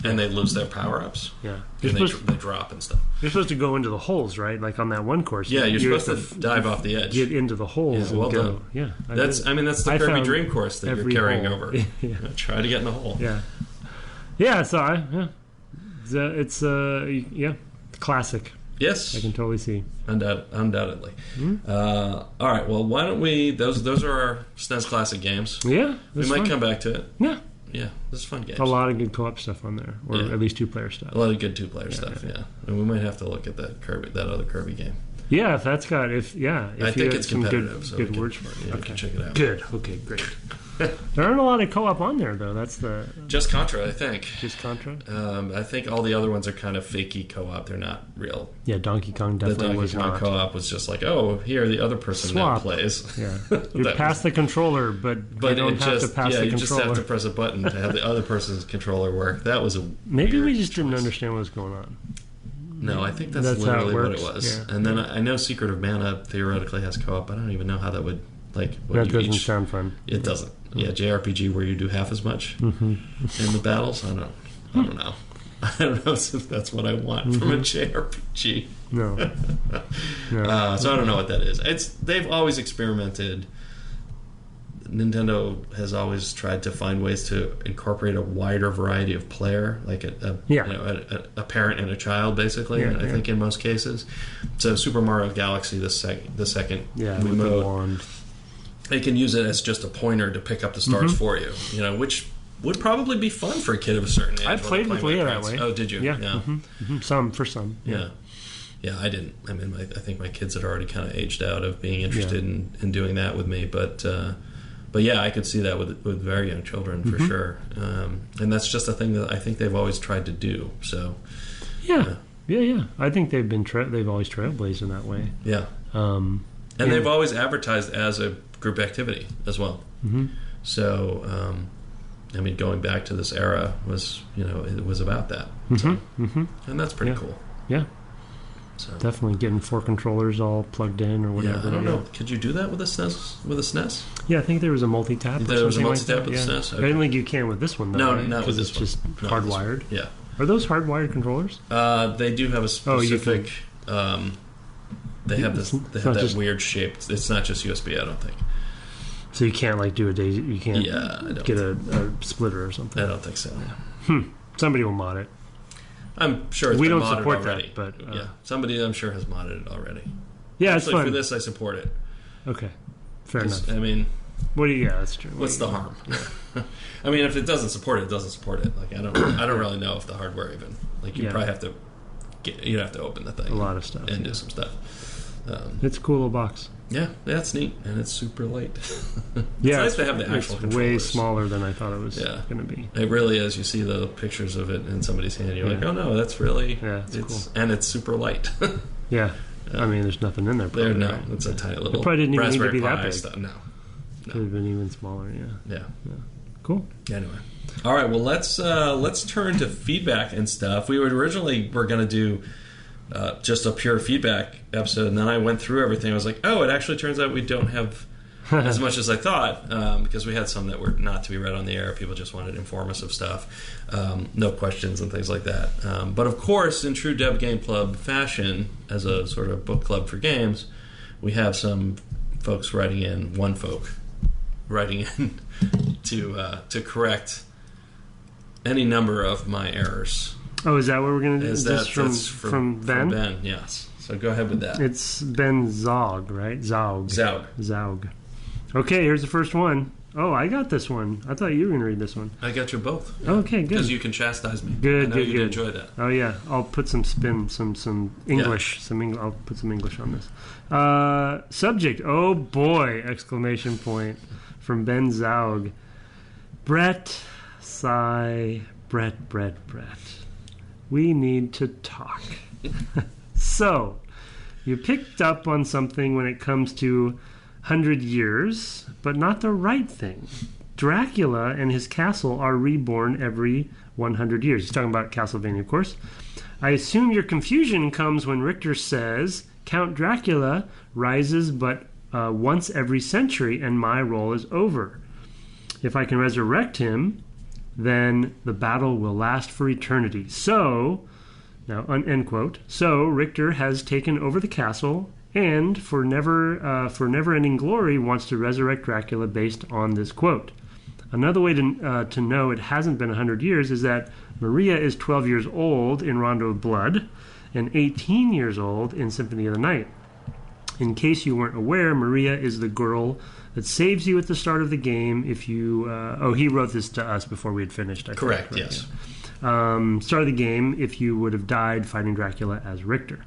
and they lose their power-ups. Yeah, and they drop and stuff. You're supposed to go into the holes, right? Like on that one course. Yeah, you're supposed to dive off the edge, get into the holes, and go. Done. Yeah, that's the Kirby Dream course that you're carrying over. Try to get in the hole. Yeah. So it's classic. Yes, I can totally see. Undoubtedly. All right. Well, why don't we? Those are our SNES Classic Games. Yeah, we might come back to it. Yeah, this is fun games. A lot of good co-op stuff on there, or at least two-player stuff. A lot of good two-player stuff. Yeah, and we might have to look at that other Kirby game. Yeah, if that's got I think it's competitive. Good words for it. Yeah, we can check it out. Good. Okay, great. There aren't a lot of co-op on there, though. That's just Contra, I think. Just Contra. I think all the other ones are kind of fakey co-op. They're not real. Yeah, Donkey Kong definitely was not. The Donkey Kong co-op was just like, oh, here the other person now plays. Yeah, you pass the controller, but you don't have to pass the controller. You just have to press a button to have the other person's controller work. That was maybe we just didn't understand what was going on. No, I think that's literally what it was. Yeah. And then I know Secret of Mana theoretically has co-op. I don't even know how that would that doesn't sound fun. It doesn't. Yeah, JRPG where you do half as much in the battles. I don't know. I don't know if that's what I want from a JRPG. No. So I don't know what that is. They've always experimented. Nintendo has always tried to find ways to incorporate a wider variety of player, like a parent and a child, basically. I think in most cases. So Super Mario Galaxy, the second Wiimote, they can use it as just a pointer to pick up the stars for you. Which would probably be fun for a kid of a certain age. I played with Leah that way. Oh, did you? Yeah. Some. Yeah. Yeah, I didn't. I mean, I think my kids had already kind of aged out of being interested in doing that with me, but yeah, I could see that with very young children for sure, and that's just a thing that I think they've always tried to do. So, yeah. I think they've always trailblazed in that way. Yeah, and they've always advertised as a group activity as well. So, I mean, going back to this era was it was about that, and that's pretty cool. Yeah. So. Definitely getting 4 controllers all plugged in or whatever. Yeah, I don't know. Could you do that with a SNES? With a SNES? Yeah, I think there was a multi-tap. There was a multi-tap with the SNES? Okay. I don't think you can with this one, though. No, not with this one. Because it's just hardwired. Yeah. Are those hardwired controllers? They do have a specific... they have that weird shape. It's not just USB, I don't think. So you can't do a daisy... You can't get a splitter or something? I don't think so. Somebody will mod it. I'm sure it's we been don't modded support already. That, but somebody I'm sure has modded it already. Yeah, actually, it's fun. for this, I support it. Okay, fair enough. I mean, yeah, that's true. What's the harm? I mean, if it doesn't support it, it doesn't support it. Like I don't really know if the hardware even you probably have to you'd have to open the thing, a lot of stuff, and do some stuff. It's a cool little box. Yeah, it's neat, and it's super light. It's nice to have the actual controllers. Way smaller than I thought it was going to be. It really is. You see the pictures of it in somebody's hand, you're like, oh no, that's really it's cool, and it's super light. Yeah. I mean, there's nothing in there. Probably, no, it's a tiny little. It probably didn't even need to be that big. Stuff. No. Could have been even smaller. Yeah. Cool. Anyway, all right. Well, let's turn to feedback and stuff. We originally were going to do just a pure feedback episode, and then I went through everything. I was like, oh, it actually turns out we don't have as much as I thought, because we had some that were not to be read on the air. People just wanted to inform us of stuff, no questions and things like that. But of course, in true Dev Game Club fashion, as a sort of book club for games, we have some folks writing in to correct any number of my errors. Oh, is that what we're going to do? Is that from Ben? From Ben, yes. So go ahead with that. It's Ben Zog, right? Zog. Zog. Okay, here's the first one. Oh, I got this one. I thought you were going to read this one. I got you both. Yeah. Okay, good. Because you can chastise me. Good, I know good. Enjoy that. Oh yeah, I'll put some spin, some English, I'll put some English on this. Subject: oh boy! Exclamation point from Ben Zaug. Brett, sigh. Brett. We need to talk. So, you picked up on something when it comes to 100 years, but not the right thing. Dracula and his castle are reborn every 100 years. He's talking about Castlevania, of course. I assume your confusion comes when Richter says Count Dracula rises but once every century and my role is over. If I can resurrect him, then the battle will last for eternity. So, now, end quote. So, Richter has taken over the castle and, for never-ending glory, wants to resurrect Dracula based on this quote. Another way to know it hasn't been 100 years is that Maria is 12 years old in Rondo of Blood and 18 years old in Symphony of the Night. In case you weren't aware, Maria is the girl that saves you at the start of the game if you... he wrote this to us before we had finished. Correct, yes. Yeah. Start of the game if you would have died fighting Dracula as Richter.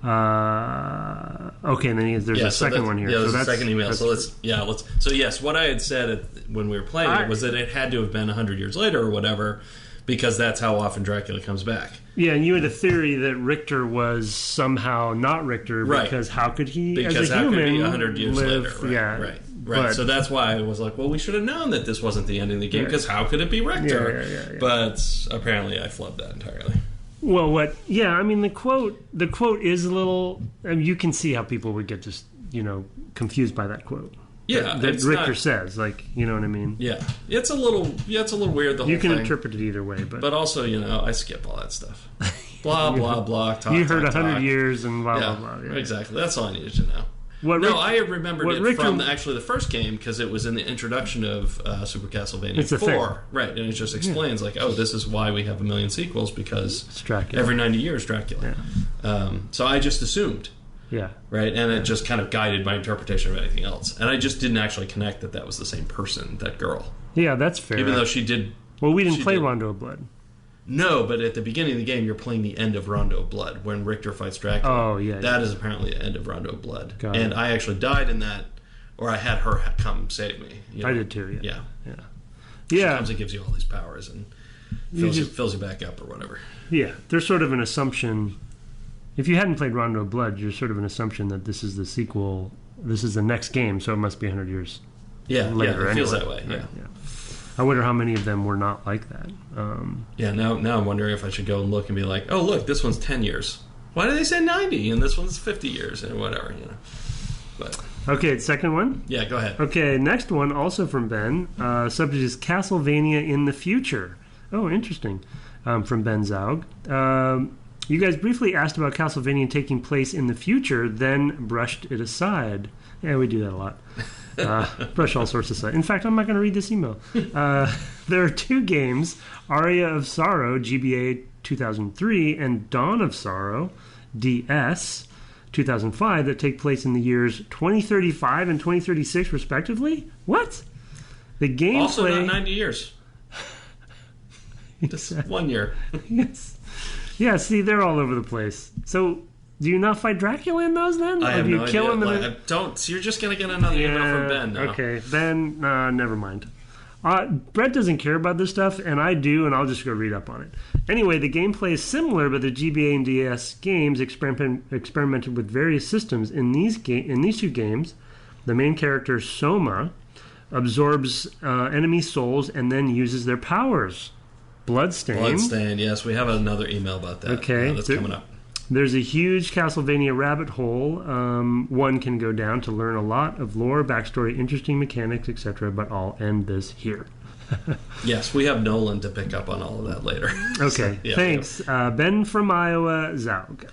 Okay, and then there's a second one here. Yeah, there's a second email. So So yes, what I had said when we were playing it was that it had to have been 100 years later or whatever, because that's how often Dracula comes back. Yeah, and you had a theory that Richter was somehow not Richter, because how could he, because as a human, could he 100 years live, later? Right. So that's why I was like, well, we should have known that this wasn't the ending of the game, because how could it be Richter? Yeah. But apparently I flubbed that entirely. Well, I mean, the quote is a little... I mean, you can see how people would get just, confused by that quote. Yeah, that Richter says, you know what I mean? Yeah, it's a little weird. The whole you can thing. interpret it either way, but also, I skip all that stuff. Blah blah blah. Talk, you heard 100 years and blah blah blah. Yeah. Exactly. That's all I needed to know. I remembered it from actually the first game because it was in the introduction of Super Castlevania 4, right? And it just explains this is why we have a million sequels, because every 90 years Dracula. Yeah. So I just assumed. Yeah. Right? And it just kind of guided my interpretation of anything else. And I just didn't actually connect that was the same person, that girl. Yeah, that's fair. Even though she did... Well, we didn't play Rondo of Blood. No, but at the beginning of the game, you're playing the end of Rondo of Blood, when Richter fights Dracula. Oh, yeah. That is apparently the end of Rondo of Blood. And I actually died in that, or I had her come save me. I did too, yeah. Sometimes it gives you all these powers and fills you back up or whatever. Yeah, there's sort of an assumption... If you hadn't played Rondo of Blood, you're sort of an assumption that this is the sequel, this is the next game, so it must be 100 years later. It feels that way, yeah. I wonder how many of them were not like that. Now I'm wondering if I should go and look and be like, oh, look, this one's 10 years. Why do they say 90? And this one's 50 years, and whatever, But okay, second one? Yeah, go ahead. Okay, next one, also from Ben. Subject is Castlevania in the future. Oh, interesting. From Ben Zaug. You guys briefly asked about Castlevania taking place in the future, then brushed it aside. Yeah, we do that a lot. Brush all sorts aside. In fact, I'm not going to read this email. There are two games, Aria of Sorrow, GBA 2003, and Dawn of Sorrow, DS 2005 that take place in the years 2035 and 2036, respectively. What? The gameplay... Also not 90 years. Just 1 year. Yes. Yeah, see, they're all over the place. So, do you not fight Dracula in those then? I have no kill idea. Him I don't. So you're just going to get another email from Ben now. Okay, then, never mind. Brett doesn't care about this stuff, and I do, and I'll just go read up on it. Anyway, the gameplay is similar, but the GBA and DS games experimented with various systems. In these two games, the main character, Soma, absorbs enemy souls and then uses their powers. Bloodstained, yes. We have another email about that. Okay. That's coming up. There's a huge Castlevania rabbit hole one can go down to learn a lot of lore, backstory, interesting mechanics, etc., but I'll end this here. Yes, we have Nolan to pick up on all of that later. Okay, so, thanks. Yeah. Ben from Iowa, Zaug.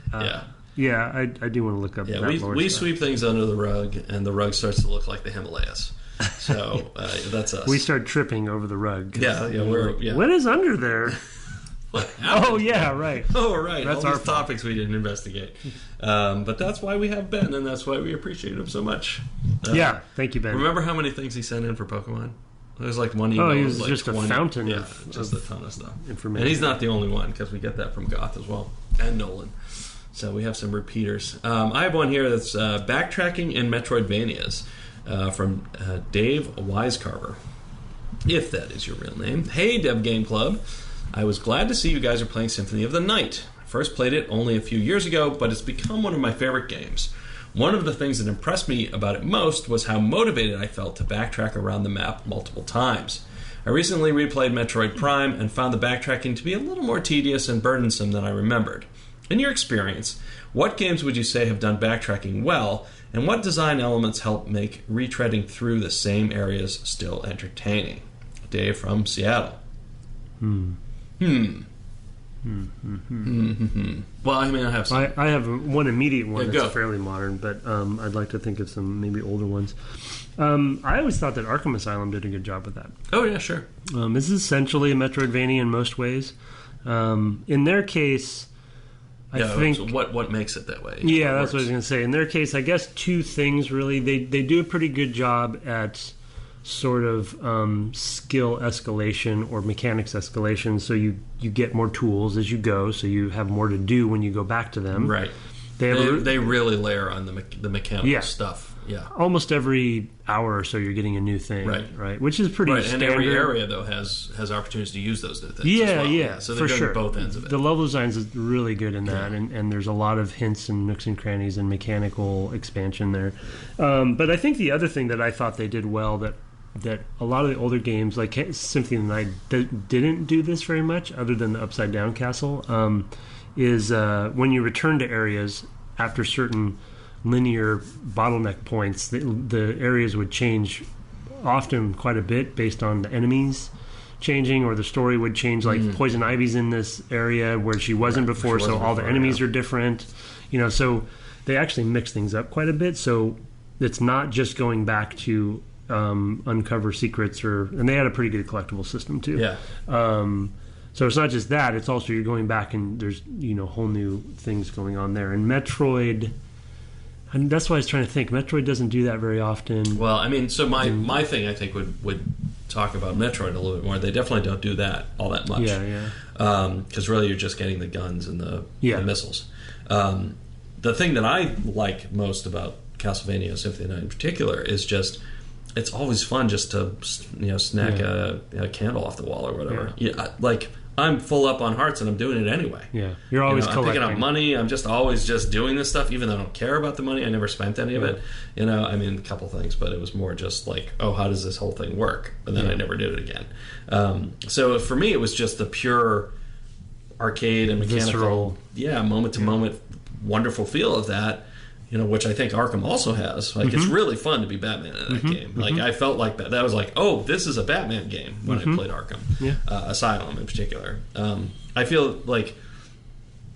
Yeah, I do want to look up that lore we stuff. sweep things under the rug, and the rug starts to look like the Himalayas. So that's us. We start tripping over the rug. Yeah. What is under there? Oh, yeah, right. Oh, right. That's all our these topics we didn't investigate. But that's why we have Ben, and that's why we appreciate him so much. Thank you, Ben. Remember how many things he sent in for Pokemon? There's like one email. Oh, he was like just 20, a fountain just a ton of stuff. Information. And he's not the only one, because we get that from Goth as well, and Nolan. So we have some repeaters. I have one here that's backtracking in Metroidvanias from Dave Wisecarver, if that is your real name. Hey, Dev Game Club. I was glad to see you guys are playing Symphony of the Night. I first played it only a few years ago, but it's become one of my favorite games. One of the things that impressed me about it most was how motivated I felt to backtrack around the map multiple times. I recently replayed Metroid Prime and found the backtracking to be a little more tedious and burdensome than I remembered. In your experience, what games would you say have done backtracking well, and what design elements help make retreading through the same areas still entertaining? Dave from Seattle. Well, I mean, I have some. I have one immediate one that's go. fairly modern, but I'd like to think of some maybe older ones. I always thought that Arkham Asylum did a good job with that. Oh, yeah, sure. This is essentially a Metroidvania in most ways. In their case, I think... So what makes it that way? Yeah, that's what I was going to say. In their case, I guess two things, really. They do a pretty good job at sort of skill escalation or mechanics escalation, so you get more tools as you go, so you have more to do when you go back to them. Right. They really layer on the mechanical stuff. Yeah. Almost every hour or so you're getting a new thing. Right. Which is pretty standard. And every area, though, has opportunities to use those new things as well. Yeah, so they're doing both ends of it. The level design is really good in that, and there's a lot of hints and nooks and crannies and mechanical expansion there. But I think the other thing that I thought they did well that a lot of the older games, like Symphony of the Night, didn't do this very much, other than the Upside Down Castle, is when you return to areas after certain linear bottleneck points, the areas would change often quite a bit based on the enemies changing, or the story would change. Like Poison Ivy's in this area where she wasn't before, so all the enemies are different. So they actually mix things up quite a bit. So it's not just going back to uncover secrets, and they had a pretty good collectible system too. Yeah. So it's not just that; it's also you're going back and there's whole new things going on there. And Metroid, and that's why I was trying to think. Metroid doesn't do that very often. Well, I mean, so my thing I think would talk about Metroid a little bit more. They definitely don't do that all that much. Yeah. Because really, you're just getting the guns and the missiles. The thing that I like most about Castlevania Symphony of the Night in particular is just, it's always fun just to snack a candle off the wall or whatever. Like, I'm full up on hearts and I'm doing it anyway. Yeah, you're always I'm picking up money. I'm just always doing this stuff, even though I don't care about the money. I never spent any of it. I mean, a couple things, but it was more just like, oh, how does this whole thing work? But then I never did it again. So for me, it was just the pure arcade and mechanical, moment to moment, wonderful feel of that. Which I think Arkham also has. Like, it's really fun to be Batman in that game. Like, I felt like that. That was like, oh, this is a Batman game when I played Arkham. Asylum in particular. I felt like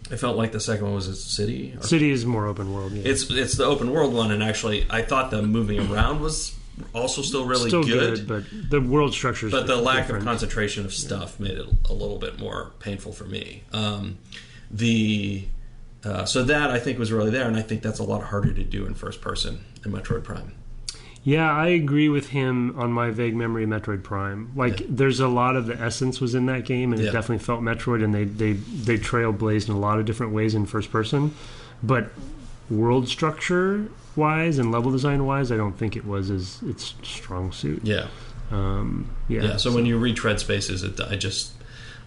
the second one was City. City is more open world. Yeah. It's the open world one, and actually, I thought the moving around was also still really good. But the world structure is But the lack different. of concentration of stuff made it a little bit more painful for me. So that, I think, was really there, and I think that's a lot harder to do in first person in Metroid Prime. Yeah, I agree with him on my vague memory of Metroid Prime. There's a lot of the essence was in that game, and it definitely felt Metroid, and they trailblazed in a lot of different ways in first person. But world structure wise and level design wise, I don't think it was its strong suit. Yeah. So when you retread spaces,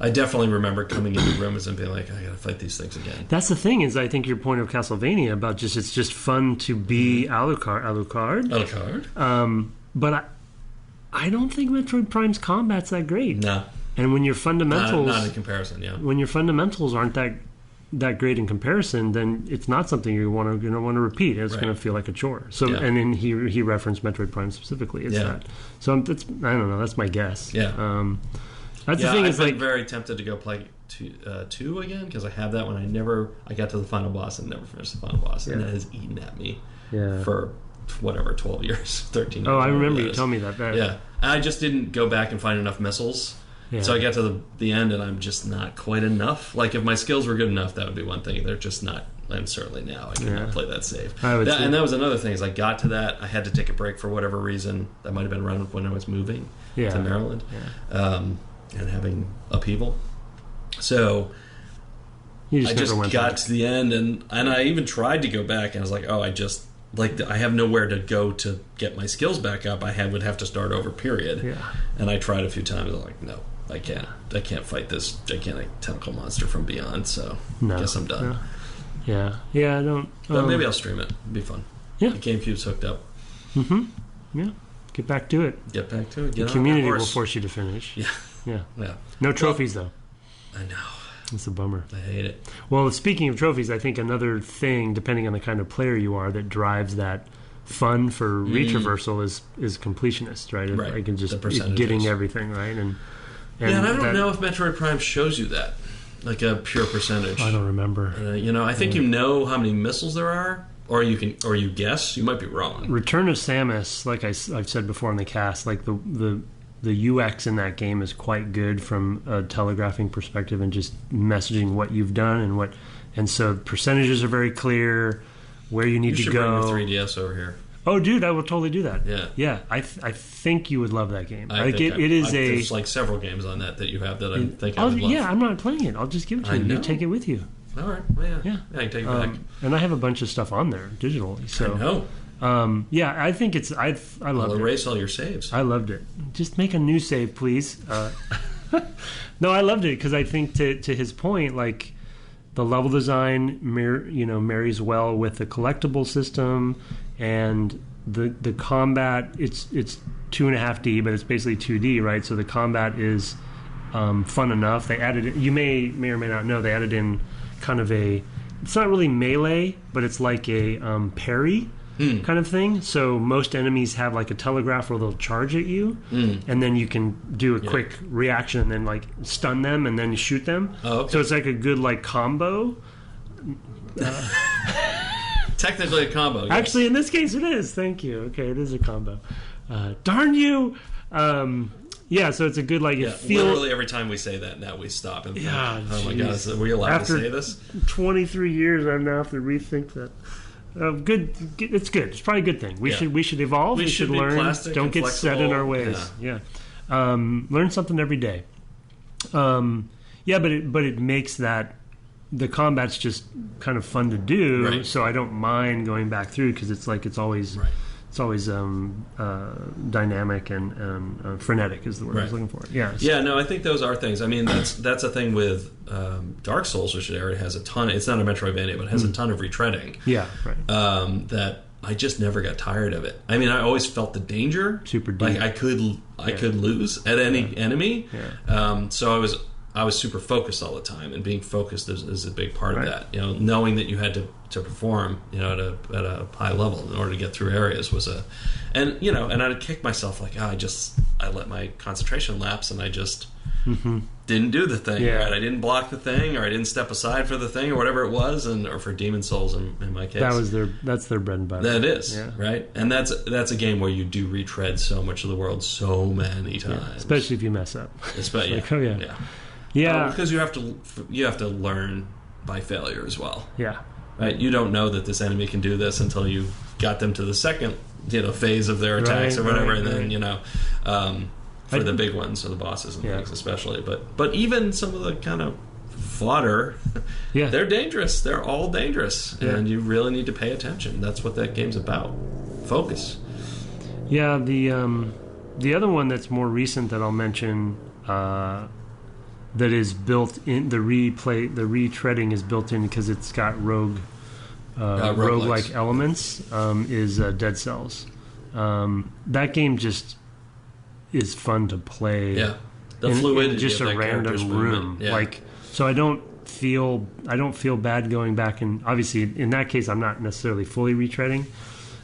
I definitely remember coming into rooms and being like, I gotta fight these things again. That's the thing, is I think your point of Castlevania about it's just fun to be Alucard. But I don't think Metroid Prime's combat's that great. No. And when your fundamentals not in comparison, yeah. When your fundamentals aren't that great in comparison, then it's not something you're going to want to repeat. It's going to feel like a chore. So, and then he referenced Metroid Prime specifically. That. So I don't know. That's my guess. Yeah. That's the thing. I've been very tempted to go play 2 again, because I have that one. I got to the final boss and never finished the final boss, and it has eaten at me for whatever 12 years, 13 years. Oh, I remember you telling me that. Yeah, I just didn't go back and find enough missiles. Yeah. So I got to the end, and I'm just not quite enough. Like, if my skills were good enough, that would be one thing. They're just not. And certainly now I cannot play that save. And that was another thing. Is I got to that, I had to take a break for whatever reason. That might have been around when I was moving to Maryland, and having upheaval. So I just got to the end, and I even tried to go back, and I was like, oh, I have nowhere to go to get my skills back up. Would have to start over, period. Yeah. And I tried a few times. I'm like, no, I can't fight this gigantic tentacle monster from beyond. So I guess I'm done. No. Yeah. I don't. But maybe I'll stream it. It'd be fun. Yeah. The GameCube's hooked up. Yeah. Get back to it. The community will force you to finish. Yeah. No trophies though. I know. It's a bummer. I hate it. Well, speaking of trophies, I think another thing, depending on the kind of player you are, that drives that fun for retraversal is completionist, right? Right. I can just getting everything right, and I don't know if Metroid Prime shows you that, like a pure percentage. I don't remember. I think you know how many missiles there are, or you guess. You might be wrong. Return of Samus, like I've said before on the cast, like the UX in that game is quite good from a telegraphing perspective and just messaging what you've done and so percentages are very clear where you need to go. Bring your 3DS over here. Oh, dude, I will totally do that. Yeah. I think you would love that game. There's like several games on that you have that I think I would love. Yeah, I'm not playing it. I'll just give it to you. You take it with you. All right. Well, yeah. I can take it back. And I have a bunch of stuff on there digitally. So. I know. I think it's. I loved it. I'll erase all your saves. I loved it. Just make a new save, please. No, I loved it because I think to his point, like the level design, marries well with the collectible system and the combat. It's 2.5D, but it's basically 2D, right? So the combat is fun enough. They added. You may or may not know they added in kind of a. It's not really melee, but it's like a parry. Kind of thing. So most enemies have like a telegraph where they'll charge at you, and then you can do a quick reaction and then like stun them and then shoot them. Oh, okay. So it's like a good like combo. Technically a combo. Yes. Actually, in this case, it is. Thank you. Okay, it is a combo. Darn you. So it's a good like. Literally every time we say that, now we stop and think, oh my god, were you allowed to say this? 23 years, I now have to rethink that. Good. It's good. It's probably a good thing. We should evolve. We should learn. Don't get set in our ways. Yeah. Learn something every day. But it makes that the combat's just kind of fun to do. Right. So I don't mind going back through because it's always. Right. It's always dynamic and frenetic is the word I was looking for. Yeah. Yeah. No, I think those are things. I mean, that's a thing with Dark Souls, which has a ton. It's not a Metroidvania, but it has a ton of retreading. Yeah. Right. That I just never got tired of it. I mean, I always felt the danger. Super deep. Like I could lose at any enemy. Yeah. So I was super focused all the time, and being focused is a big part of that. Knowing that you had to perform, at a high level in order to get through areas was and I'd kick myself like, I let my concentration lapse, and I just didn't do the thing. Yeah. Right? I didn't block the thing, or I didn't step aside for the thing, or whatever it was, or for Demon Souls in my case. That's their bread and butter. That is right, and that's a game where you do retread so much of the world so many times, especially if you mess up. Yeah, because you have to learn by failure as well. Yeah. Right? You don't know that this enemy can do this until you got them to the second, phase of their attacks or whatever, and then for the big ones or the bosses and things especially. But even some of the kind of fodder, they're dangerous. They're all dangerous, and you really need to pay attention. That's what that game's about. Focus. Yeah. The other one that's more recent that I'll mention, that is built in the retreading is built in because it's got roguelike elements, is Dead Cells. That game just is fun to play. Yeah, the fluidity in just of a random room. Yeah. So I don't feel bad going back, and obviously in that case I'm not necessarily fully retreading.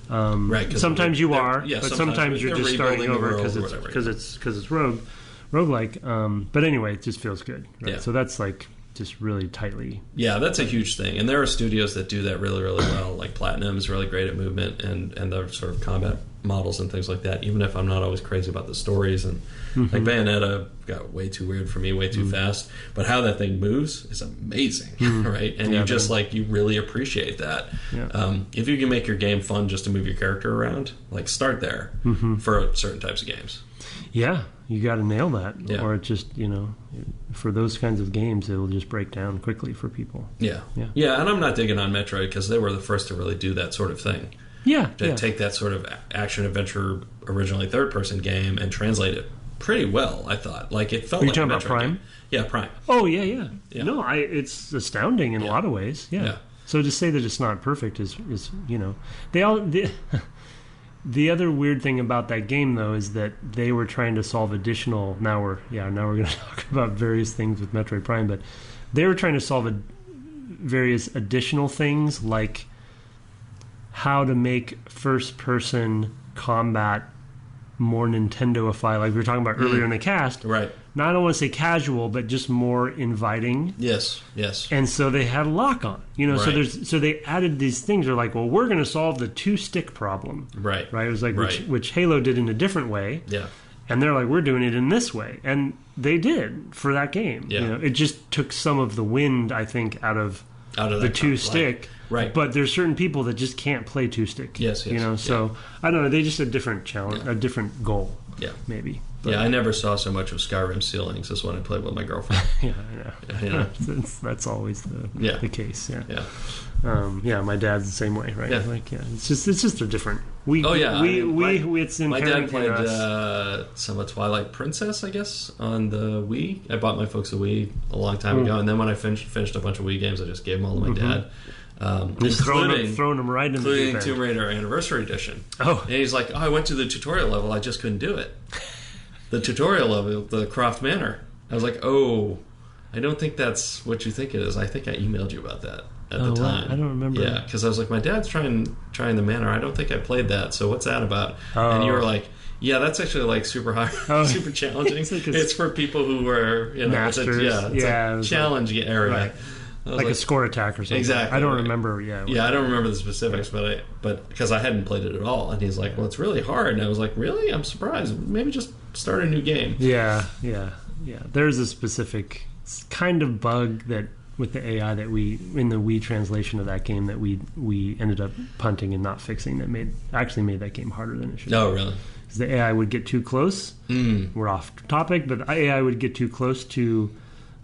Right. Sometimes you are, but sometimes you're just starting over because it's roguelike. But anyway, it just feels good. Right? Yeah. So that's like just really tightly. Yeah, that's a huge thing, and there are studios that do that really, really well. Like Platinum is really great at movement and the sort of combat models and things like that. Even if I'm not always crazy about the stories, and like Bayonetta got way too weird for me, way too fast. But how that thing moves is amazing, right? And you really appreciate that. Yeah. If you can make your game fun just to move your character around, like start there for certain types of games. Yeah, you got to nail that, or it just for those kinds of games, it'll just break down quickly for people. Yeah. And I'm not digging on Metroid because they were the first to really do that sort of thing. To take that sort of action adventure, originally third-person game, and translate it pretty well. I thought, like it felt. Are you like talking a about Prime? Game. Yeah, Prime. Oh yeah. No, it's astounding in a lot of ways. Yeah. So to say that it's not perfect is they all. The other weird thing about that game, though, is that they were trying to solve additional. Now we're going to talk about various things with Metroid Prime, but they were trying to solve various additional things, like how to make first-person combat more Nintendo-ify, like we were talking about earlier in the cast. Right. Now, I don't want to say casual, but just more inviting. Yes. And so they had lock on, Right. So they added these things. They're like, well, we're going to solve the two-stick problem. Right. It was like, which Halo did in a different way. Yeah. And they're like, we're doing it in this way. And they did for that game. Yeah. It just took some of the wind, I think, out of the two-stick. Right. But there's certain people that just can't play two-stick. Yes. So I don't know. They just a different challenge, a different goal. Yeah. Maybe. But, I never saw so much of Skyrim ceilings as when I played with my girlfriend. I know. That's always the case. Yeah. My dad's the same way, right? Yeah. It's just a different. It's inherent. My dad played some of Twilight Princess, I guess, on the Wii. I bought my folks a Wii a long time ago, and then when I finished a bunch of Wii games, I just gave them all to my dad. Just throwing them right in the deep including end. Tomb Raider Anniversary Edition. Oh, and he's like, I went to the tutorial level, I just couldn't do it. The tutorial level, the Croft Manor. I was like, I don't think that's what you think it is. I think I emailed you about that at the time. I don't remember. Yeah, because I was like, my dad's trying the Manor. I don't think I played that. So what's that about? And you were like, yeah, that's actually like super hard, super challenging. It's for people who were masters. It's a challenge area. Right. Like a score attack or something. Exactly. I don't remember. Yeah, I don't remember the specifics, but because I hadn't played it at all, and he's like, "Well, it's really hard," and I was like, "Really? I'm surprised. Maybe just start a new game." Yeah. There's a specific kind of bug that with the AI that we in the Wii translation of that game that we ended up punting and not fixing that made that game harder than it should. Oh, really? Because the AI would get too close. We're off topic, but the AI would get too close to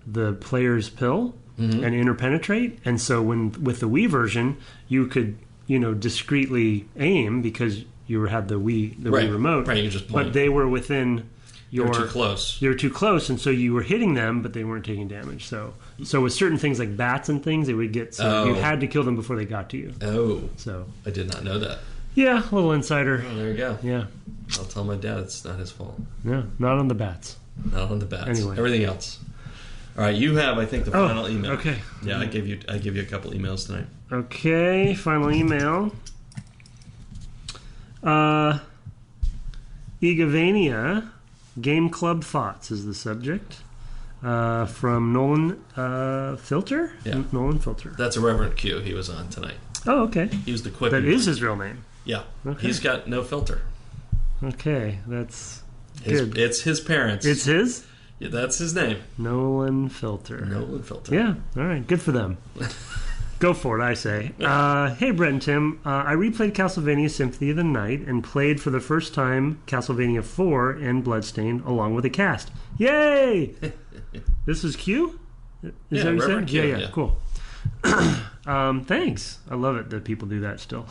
the player's pill. And interpenetrate, and so with the Wii version, you could discreetly aim because you had the Wii remote, right? You just point. But they were within your. You're too close. You're too close, and so you were hitting them, but they weren't taking damage. So with certain things like bats and things, it would get. So you had to kill them before they got to you. Oh, so I did not know that. Yeah, a little insider. Oh, there you go. Yeah, I'll tell my dad it's not his fault. Yeah, not on the bats. Not on the bats. Anyway, everything else. All right, you have, I think, the final email. Okay. Yeah, I gave you a couple emails tonight. Okay, final email. Egavania, Game Club Thoughts is the subject. From Nolan Filter? Yeah. Nolan Filter. That's a Reverend Q he was on tonight. Oh, okay. He was the quick. That is his real name. Yeah. Okay. He's got no filter. Okay, that's good. It's his parents. It's his? Yeah, that's his name. Nolan Filter. Nolan Filter. Yeah, all right. Good for them. Go for it, I say. Hey, Brett and Tim. I replayed Castlevania Symphony of the Night and played for the first time Castlevania 4 and Bloodstained along with a cast. Yay! This is Q? Is that what you said? Q, yeah, cool. Thanks. I love it that people do that still.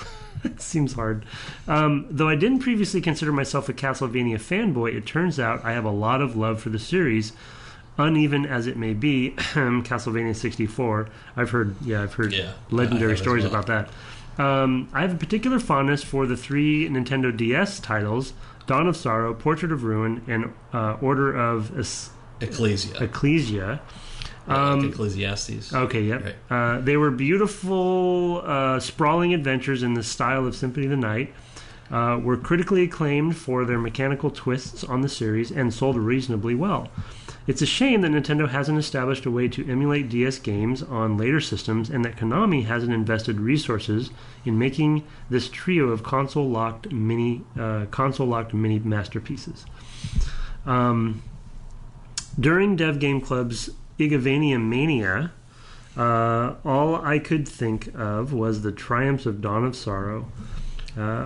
It seems hard. Though I didn't previously consider myself a Castlevania fanboy, it turns out I have a lot of love for the series. Uneven as it may be, Castlevania 64. I've heard legendary stories about that. I have a particular fondness for the 3 Nintendo DS titles: Dawn of Sorrow, Portrait of Ruin, and Order of Ecclesia. Ecclesiastes. Okay, yep. Right. They were beautiful, sprawling adventures in the style of Symphony of the Night. Were critically acclaimed for their mechanical twists on the series and sold reasonably well. It's a shame that Nintendo hasn't established a way to emulate DS games on later systems, and that Konami hasn't invested resources in making this trio of console-locked mini masterpieces. During Dev Game Club's Igavania Mania, all I could think of was the triumphs of Dawn of Sorrow,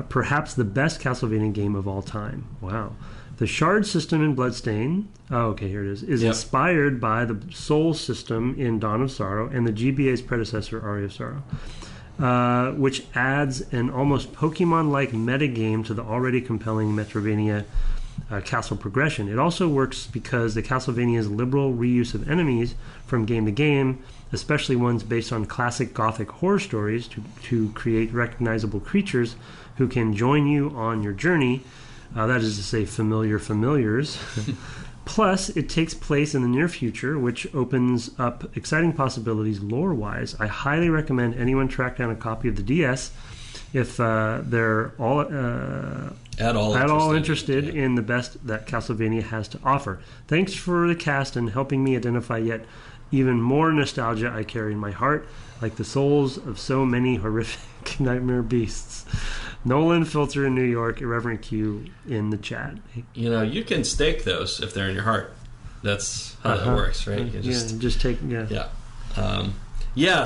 perhaps the best Castlevania game of all time. Wow. The shard system in Bloodstained, here it is inspired by the soul system in Dawn of Sorrow and the GBA's predecessor, Aria of Sorrow, which adds an almost Pokemon-like metagame to the already compelling Metroidvania castle progression. It also works because the Castlevania's liberal reuse of enemies from game to game, especially ones based on classic gothic horror stories, to create recognizable creatures who can join you on your journey. That is to say, familiars. Plus, it takes place in the near future, which opens up exciting possibilities lore-wise. I highly recommend anyone track down a copy of the DS if they're all at all interested in the best that Castlevania has to offer. Thanks for the cast and helping me identify yet even more nostalgia I carry in my heart, like the souls of so many horrific nightmare beasts. Nolan Filter in New York, Irreverent Q in the chat. You can stake those if they're in your heart. That's how that works, right?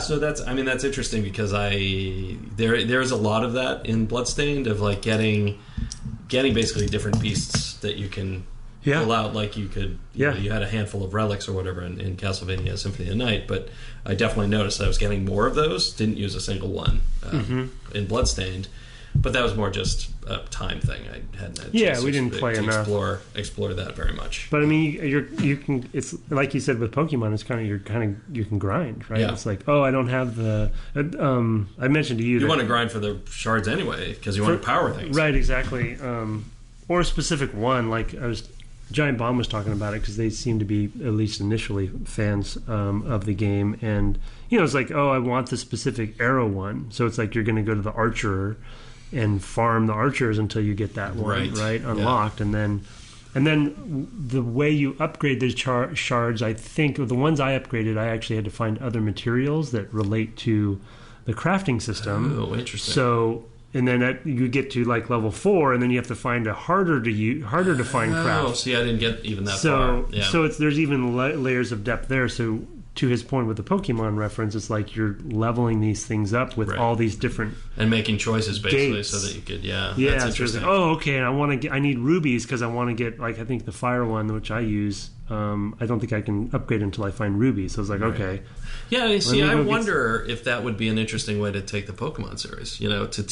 So that's interesting because there's a lot of that in Bloodstained of like getting basically different beasts that you can pull out. Like you could, you had a handful of relics or whatever in Castlevania Symphony of the Night, but I definitely noticed that I was getting more of those. Didn't use a single one in Bloodstained. But that was more just a time thing. I hadn't had a chance we didn't play enough. Explore that very much. But I mean, you can. It's like you said with Pokemon. It's you can grind, right? Yeah. It's like, I don't have the. I mentioned to you. You want to grind for the shards anyway because you want to power things, right? Exactly. Or a specific one, like Giant Bomb was talking about it because they seem to be at least initially fans of the game, and it's like, I want the specific arrow one. So it's like you're going to go to the archer and farm the archers until you get that one right unlocked, and then the way you upgrade the shards, I think the ones I upgraded, I actually had to find other materials that relate to the crafting system. Oh, interesting. So and then you get to like level 4, and then you have to find a harder to find craft. Oh, see, I didn't get even that far. Yeah. So there's even layers of depth there. So to his point with the Pokemon reference, it's like you're leveling these things up with all these different and making choices basically gates. So that you could that's interesting. And I need rubies because I want to get I think the fire one which I use. I don't think I can upgrade until I find rubies. So I was like, okay. Yeah, see, I wonder if that would be an interesting way to take the Pokemon series. To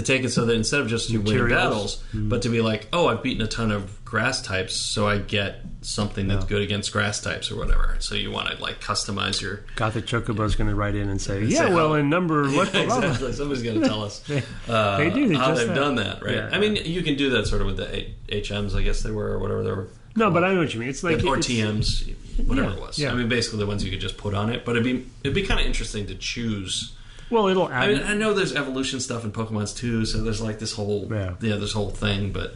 take it so that instead of just you winning battles, but to be like, I've beaten a ton of grass types, so I get something that's good against grass types or whatever. So you want to like customize your Gothic Chocobo's going to write in and say, in number what? Exactly. Somebody's going to tell us how they've done that, right? Yeah. I mean, you can do that sort of with the HMs, I guess they were, or whatever they were. No, but I know what you mean. It's like or TMs, whatever it was. Yeah. I mean, basically the ones you could just put on it. But it'd be kind of interesting to choose. Well, it'll add. I mean, I know there's evolution stuff in Pokemon's too, so there's like this whole this whole thing. But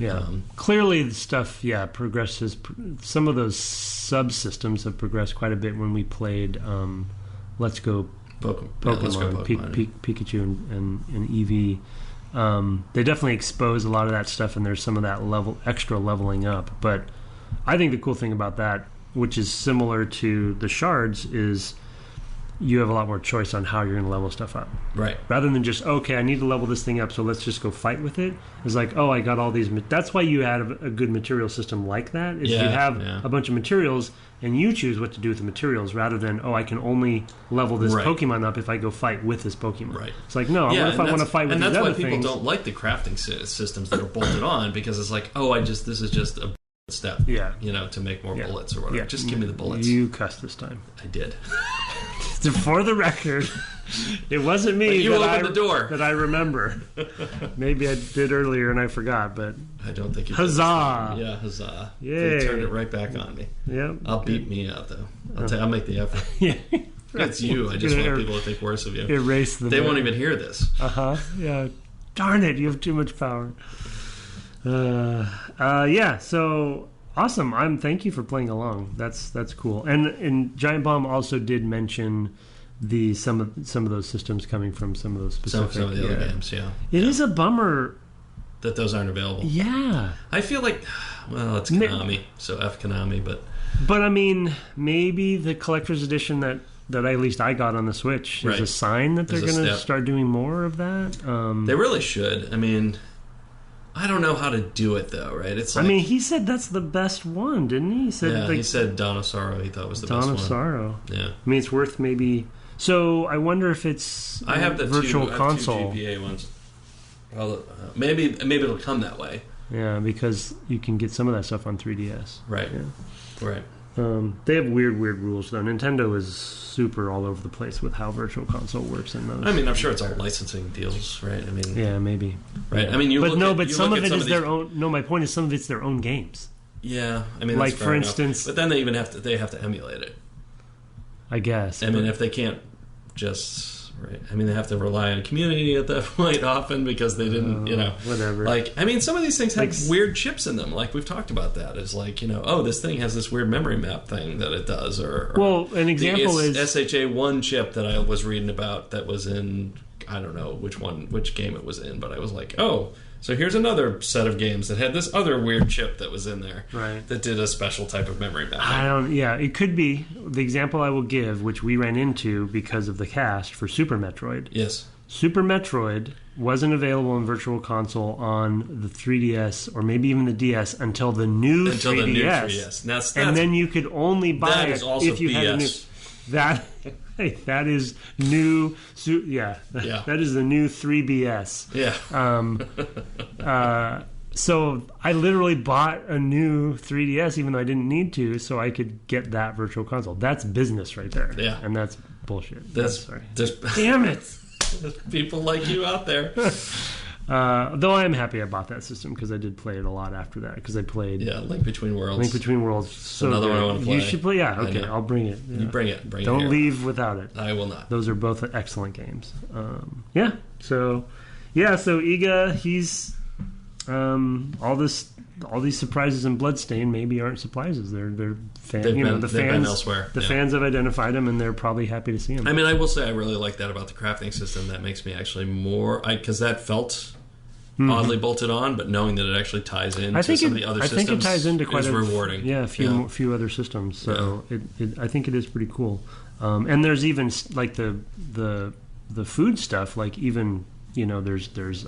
clearly the stuff progresses. Some of those subsystems have progressed quite a bit when we played Let's Go Pokemon, Pikachu and Eevee. They definitely expose a lot of that stuff, and there's some of that extra leveling up. But I think the cool thing about that which is similar to the shards, is you have a lot more choice on how you're going to level stuff up. Right. Rather than just, okay, I need to level this thing up, so let's just go fight with it. It's like, oh, I got all these... That's why you have a good material system like that, is you have a bunch of materials, and you choose what to do with the materials, rather than, oh, I can only level this Pokemon up if I go fight with this Pokemon. Right. It's like, no, what if I want to fight with these other things? And that's why people don't like the crafting systems that are bolted on, because it's like, oh, this is just a step, to make more bullets or whatever. Just give me the bullets. You cussed this time. I did. For the record, it wasn't me you opened the door that I remember. Maybe I did earlier and I forgot, but I don't think you did. Huzzah! Yeah, huzzah. Yay. They turned it right back on me. Yep. I'll beat me out, though. I'll make the effort. It's you. I just want people to think worse of you. Erase them. They won't even hear this. Yeah. Darn it, you have too much power. So awesome. Thank you for playing along. That's cool. And Giant Bomb also did mention some of those systems coming from some of those specific some of the other games. Yeah, it is a bummer that those aren't available. Yeah, I feel like, well, it's Konami, so F Konami, but I mean, maybe the collector's edition that at least I got on the Switch is a sign that they're going to start doing more of that. They really should. I mean, I don't know how to do it, though, right? It's like, I mean, he said that's the best one, didn't he? He said, he said Dawn of Sorrow he thought was the best one. Dawn of Sorrow. Yeah. I mean, it's worth maybe... So, I wonder if it's I have the Virtual Console. Two GBA ones. Well, maybe it'll come that way. Yeah, because you can get some of that stuff on 3DS. Right. Yeah. Right. They have weird rules, though. Nintendo is super all over the place with how Virtual Console works in those. I mean, I'm sure it's all licensing deals, right? I mean, yeah, maybe. Right. I mean, but some of it is their own. No, my point is some of it's their own games. Yeah, I mean, like that's for instance, but then they have to emulate it. I guess. I mean, if they can't just. Right. I mean, they have to rely on community at that point often because they didn't, whatever. Like, I mean, some of these things have weird chips in them. Like we've talked about that. It's like, this thing has this weird memory map thing that it does. Or an example is SHA-1 chip that I was reading about that was in, I don't know which game it was in, but I was like, oh. So here's another set of games that had this other weird chip that was in there, right? That did a special type of memory map. It could be. The example I will give, which we ran into because of the cast for Super Metroid. Yes. Super Metroid wasn't available in Virtual Console on the 3DS or maybe even the DS until the new 3DS. The new 3DS. That's, and then you could only buy it if you BS. had a new... That is new. That is the new 3BS. Yeah. So I literally bought a new 3DS even though I didn't need to, so I could get that Virtual Console. That's business right there. Yeah. And that's bullshit. Sorry. Damn it. There's people like you out there. Though I am happy I bought that system because I did play it a lot after that because I played Link Between Worlds. Link Between Worlds. So another one I want to play. You should play. Yeah, okay, I'll bring it. Yeah. You bring it. Don't leave without it. I will not. Those are both excellent games. So Iga, he's all these surprises in Bloodstain maybe aren't surprises. They're fans. They've been elsewhere. The fans have identified him, and they're probably happy to see him. I mean, I will say I really like that about the crafting system. That makes me actually more because that felt oddly bolted on, but knowing that it actually ties into some of the other systems, I think it ties into quite rewarding. Yeah, a few other systems. So I think it is pretty cool. And there's even like the food stuff. Like even there's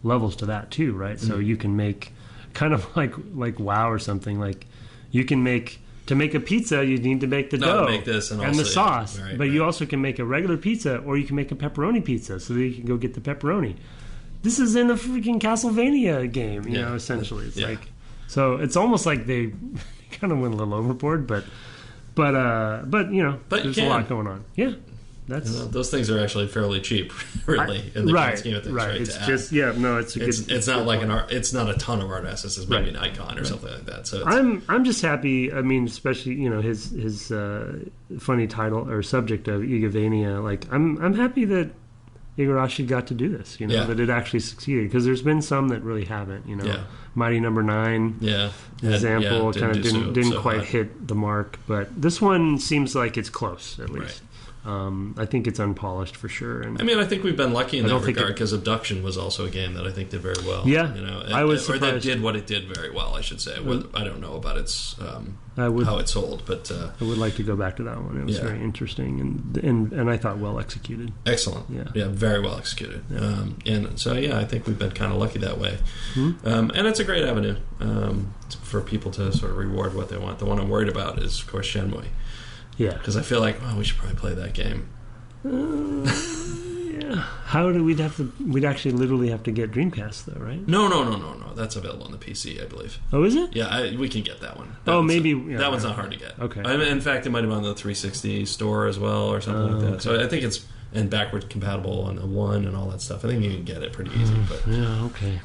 levels to that too, right? So you can make kind of like WoW or something. Like you can make. To make a pizza, you need to make the dough make this and the sauce. But you also can make a regular pizza, or you can make a pepperoni pizza, so that you can go get the pepperoni. This is in a freaking Castlevania game, essentially. It's like, so it's almost like they kind of went a little overboard, but there's a lot going on. Yeah. Those things are actually fairly cheap, really, in the grand scheme of things. Right. It's just it's not like it's not a ton of art assets. It's maybe an icon or something like that. So I'm just happy. I mean, especially his funny title or subject of Igavania. Like I'm happy that Igarashi got to do this. That it actually succeeded, because there's been some that really haven't. Mighty Number 9. Example kind of didn't quite hit the mark, but this one seems like it's close at least. I think it's unpolished for sure. And I mean, I think we've been lucky in that regard because Abduction was also a game that I think did very well. Yeah, I was surprised. Or that did what it did very well, I should say. I don't know about its how it sold, but I would like to go back to that one. It was very interesting and I thought well executed. Excellent. Yeah, very well executed. Yeah. And so I think we've been kind of lucky that way. And it's a great avenue for people to sort of reward what they want. The one I'm worried about is, of course, Shenmue. Yeah, because I feel like we should probably play that game. Yeah. How do we'd actually literally have to get Dreamcast though, right? No. That's available on the PC, I believe. Oh, is it? Yeah, we can get that one. Maybe that one's not hard to get. Okay. In fact, it might have been on the 360 store as well, or something like that. Okay. So I think it's backward compatible on the One and all that stuff. I think you can get it pretty easy. But okay.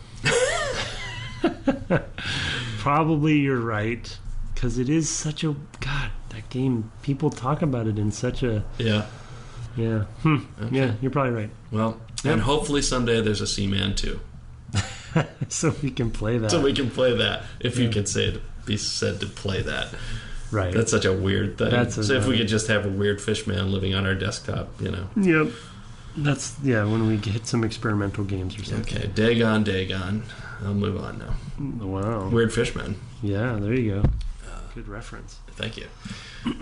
Probably you're right, because it is such a that game. People talk about it in such a yeah. Okay. Yeah, you're probably right. Well, and hopefully someday there's a Seaman 2. So we can play that. If you can be said to play that. Right. That's such a weird thing. If we could just have a weird fishman living on our desktop, Yep. That's, when we hit some experimental games or something. Okay, Dagon. I'll move on now. Wow. Weird fishman. Yeah, there you go. Good reference. Thank you.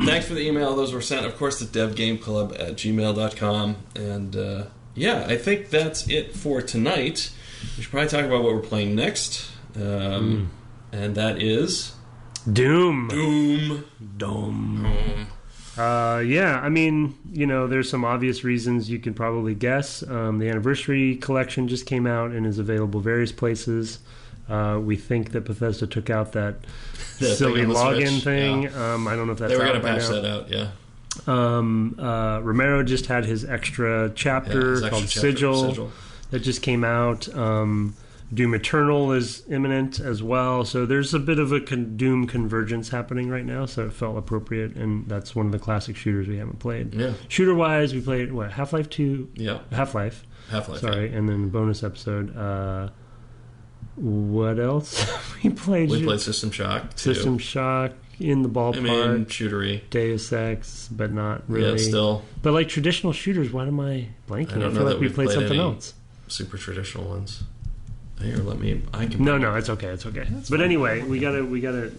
Thanks for the email. Those were sent, of course, to devgameclub@gmail.com. And, I think that's it for tonight. We should probably talk about what we're playing next. And that is... Doom. I mean, there's some obvious reasons you can probably guess. The Anniversary Collection just came out and is available various places. We think that Bethesda took out that silly login thing. Yeah. I don't know if that's they were going to patch that out. Yeah. Romero just had his extra chapter called Sigil that just came out. Doom Eternal is imminent as well, so there's a bit of a Doom convergence happening right now, so it felt appropriate, and that's one of the classic shooters we haven't played. Yeah. Shooter-wise, we played, Half-Life 2? Yeah. Half-Life. Sorry, and then a bonus episode. What else? We played System Shock, too. System Shock, in the ballpark. Shootery. Deus Ex, but not really. Yeah, still. But like traditional shooters, why am I blanking? I feel like we played something else. Super traditional ones. Here, I can. No, it's okay. But anyway, we gotta.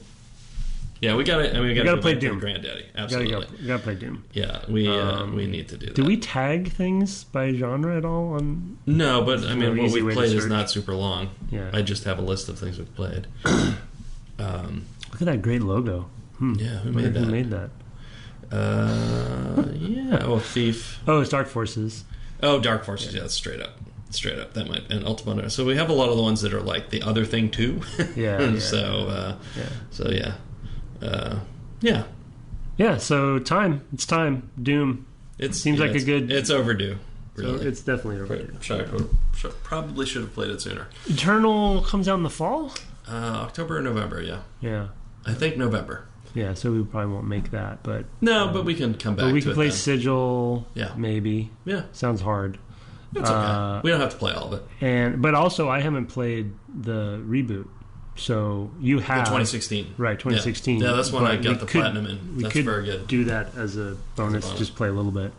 Yeah, we gotta play Doom. Granddaddy, absolutely. Gotta play Doom. Yeah, we need to do that. Do we tag things by genre at all? No, but I mean, what we played is not super long. Yeah, I just have a list of things we've played. Look at that great logo. Yeah, who made that? Who made that? Thief. Oh, it's Dark Forces. Oh, Dark Forces. Yeah, that's straight up. That might, and Ultima. So we have a lot of the ones that are like the other thing too. Yeah. So So it's time. Doom. It seems like a good. It's overdue. Really. So it's definitely overdue. Probably should have played it sooner. Eternal comes out in the fall. October or November. Yeah. Yeah. I think November. Yeah, so we probably won't make that, but but we can come back. But we can play then. Sigil. Yeah. Maybe. Yeah. Sounds hard. It's okay. We don't have to play all of it. But also, I haven't played the reboot. So you have... The 2016. Right, 2016. Yeah, that's when I got the platinum in. That's very good. We could do that as a bonus, just play a little bit.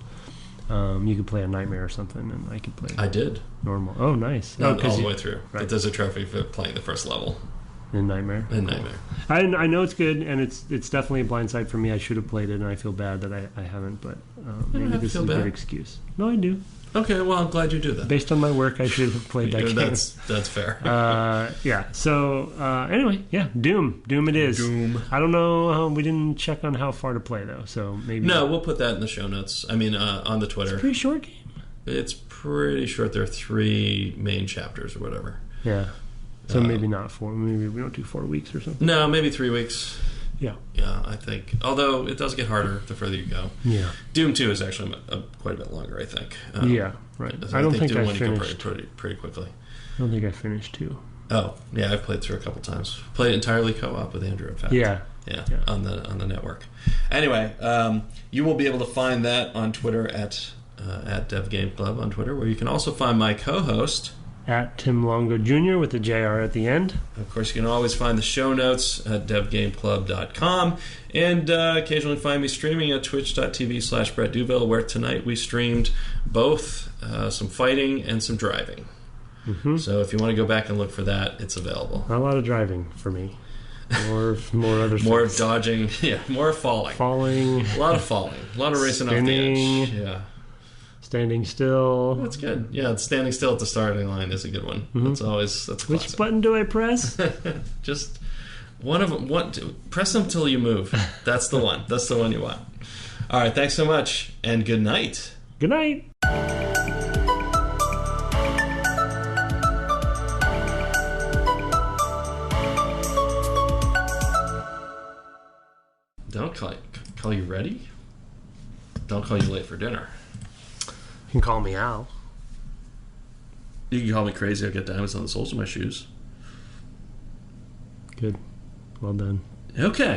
You could play a Nightmare or something, and I could play... I did. Normal. Oh, nice. Not all the way through. Right. But there's a trophy for playing the first level. In Nightmare? I know it's good, and it's definitely a blind side for me. I should have played it, and I feel bad that I haven't, but maybe this is a good excuse. No, I do. Okay, well, I'm glad you do that. Based on my work, I should have played that game. That's fair. So, anyway, Doom. Doom it is. Doom. I don't know, we didn't check on how far to play, though, so maybe... No, we'll put that in the show notes. I mean, on the Twitter. It's a pretty short game. It's pretty short. There are 3 main chapters or whatever. Yeah. So maybe not 4. Maybe we don't do 4 weeks or something. No, maybe 3 weeks. Yeah. Yeah, I think. Although it does get harder the further you go. Yeah. Doom 2 is actually quite a bit longer, I think. Yeah, right. I don't think Doom I finished. pretty quickly. I don't think I finished 2. Oh, yeah, I've played through a couple times. Played entirely co-op with Andrew, in fact. Yeah. On the network. Anyway, you will be able to find that on Twitter at DevGameClub on Twitter, where you can also find my co-host, at Tim Longo Jr. with the JR at the end. Of course, you can always find the show notes at devgameclub.com, and occasionally find me streaming at twitch.tv/Brett Duville, where tonight we streamed both some fighting and some driving. Mm-hmm. So if you want to go back and look for that, it's available. Not a lot of driving for me. More other more things. Dodging, more falling. A lot of falling. A lot of racing Spinning. off the edge. Yeah. Standing still. That's good. Yeah, standing still at the starting line is a good one. Mm-hmm. That's a classic. Which button do I press? Just one of them. Press them till you move. That's the one. That's the one you want. All right, thanks so much, and good night. Good night. Don't call you ready. Don't call you late for dinner. You can call me Al. You can call me crazy. I'll get diamonds on the soles of my shoes. Good. Well done. Okay.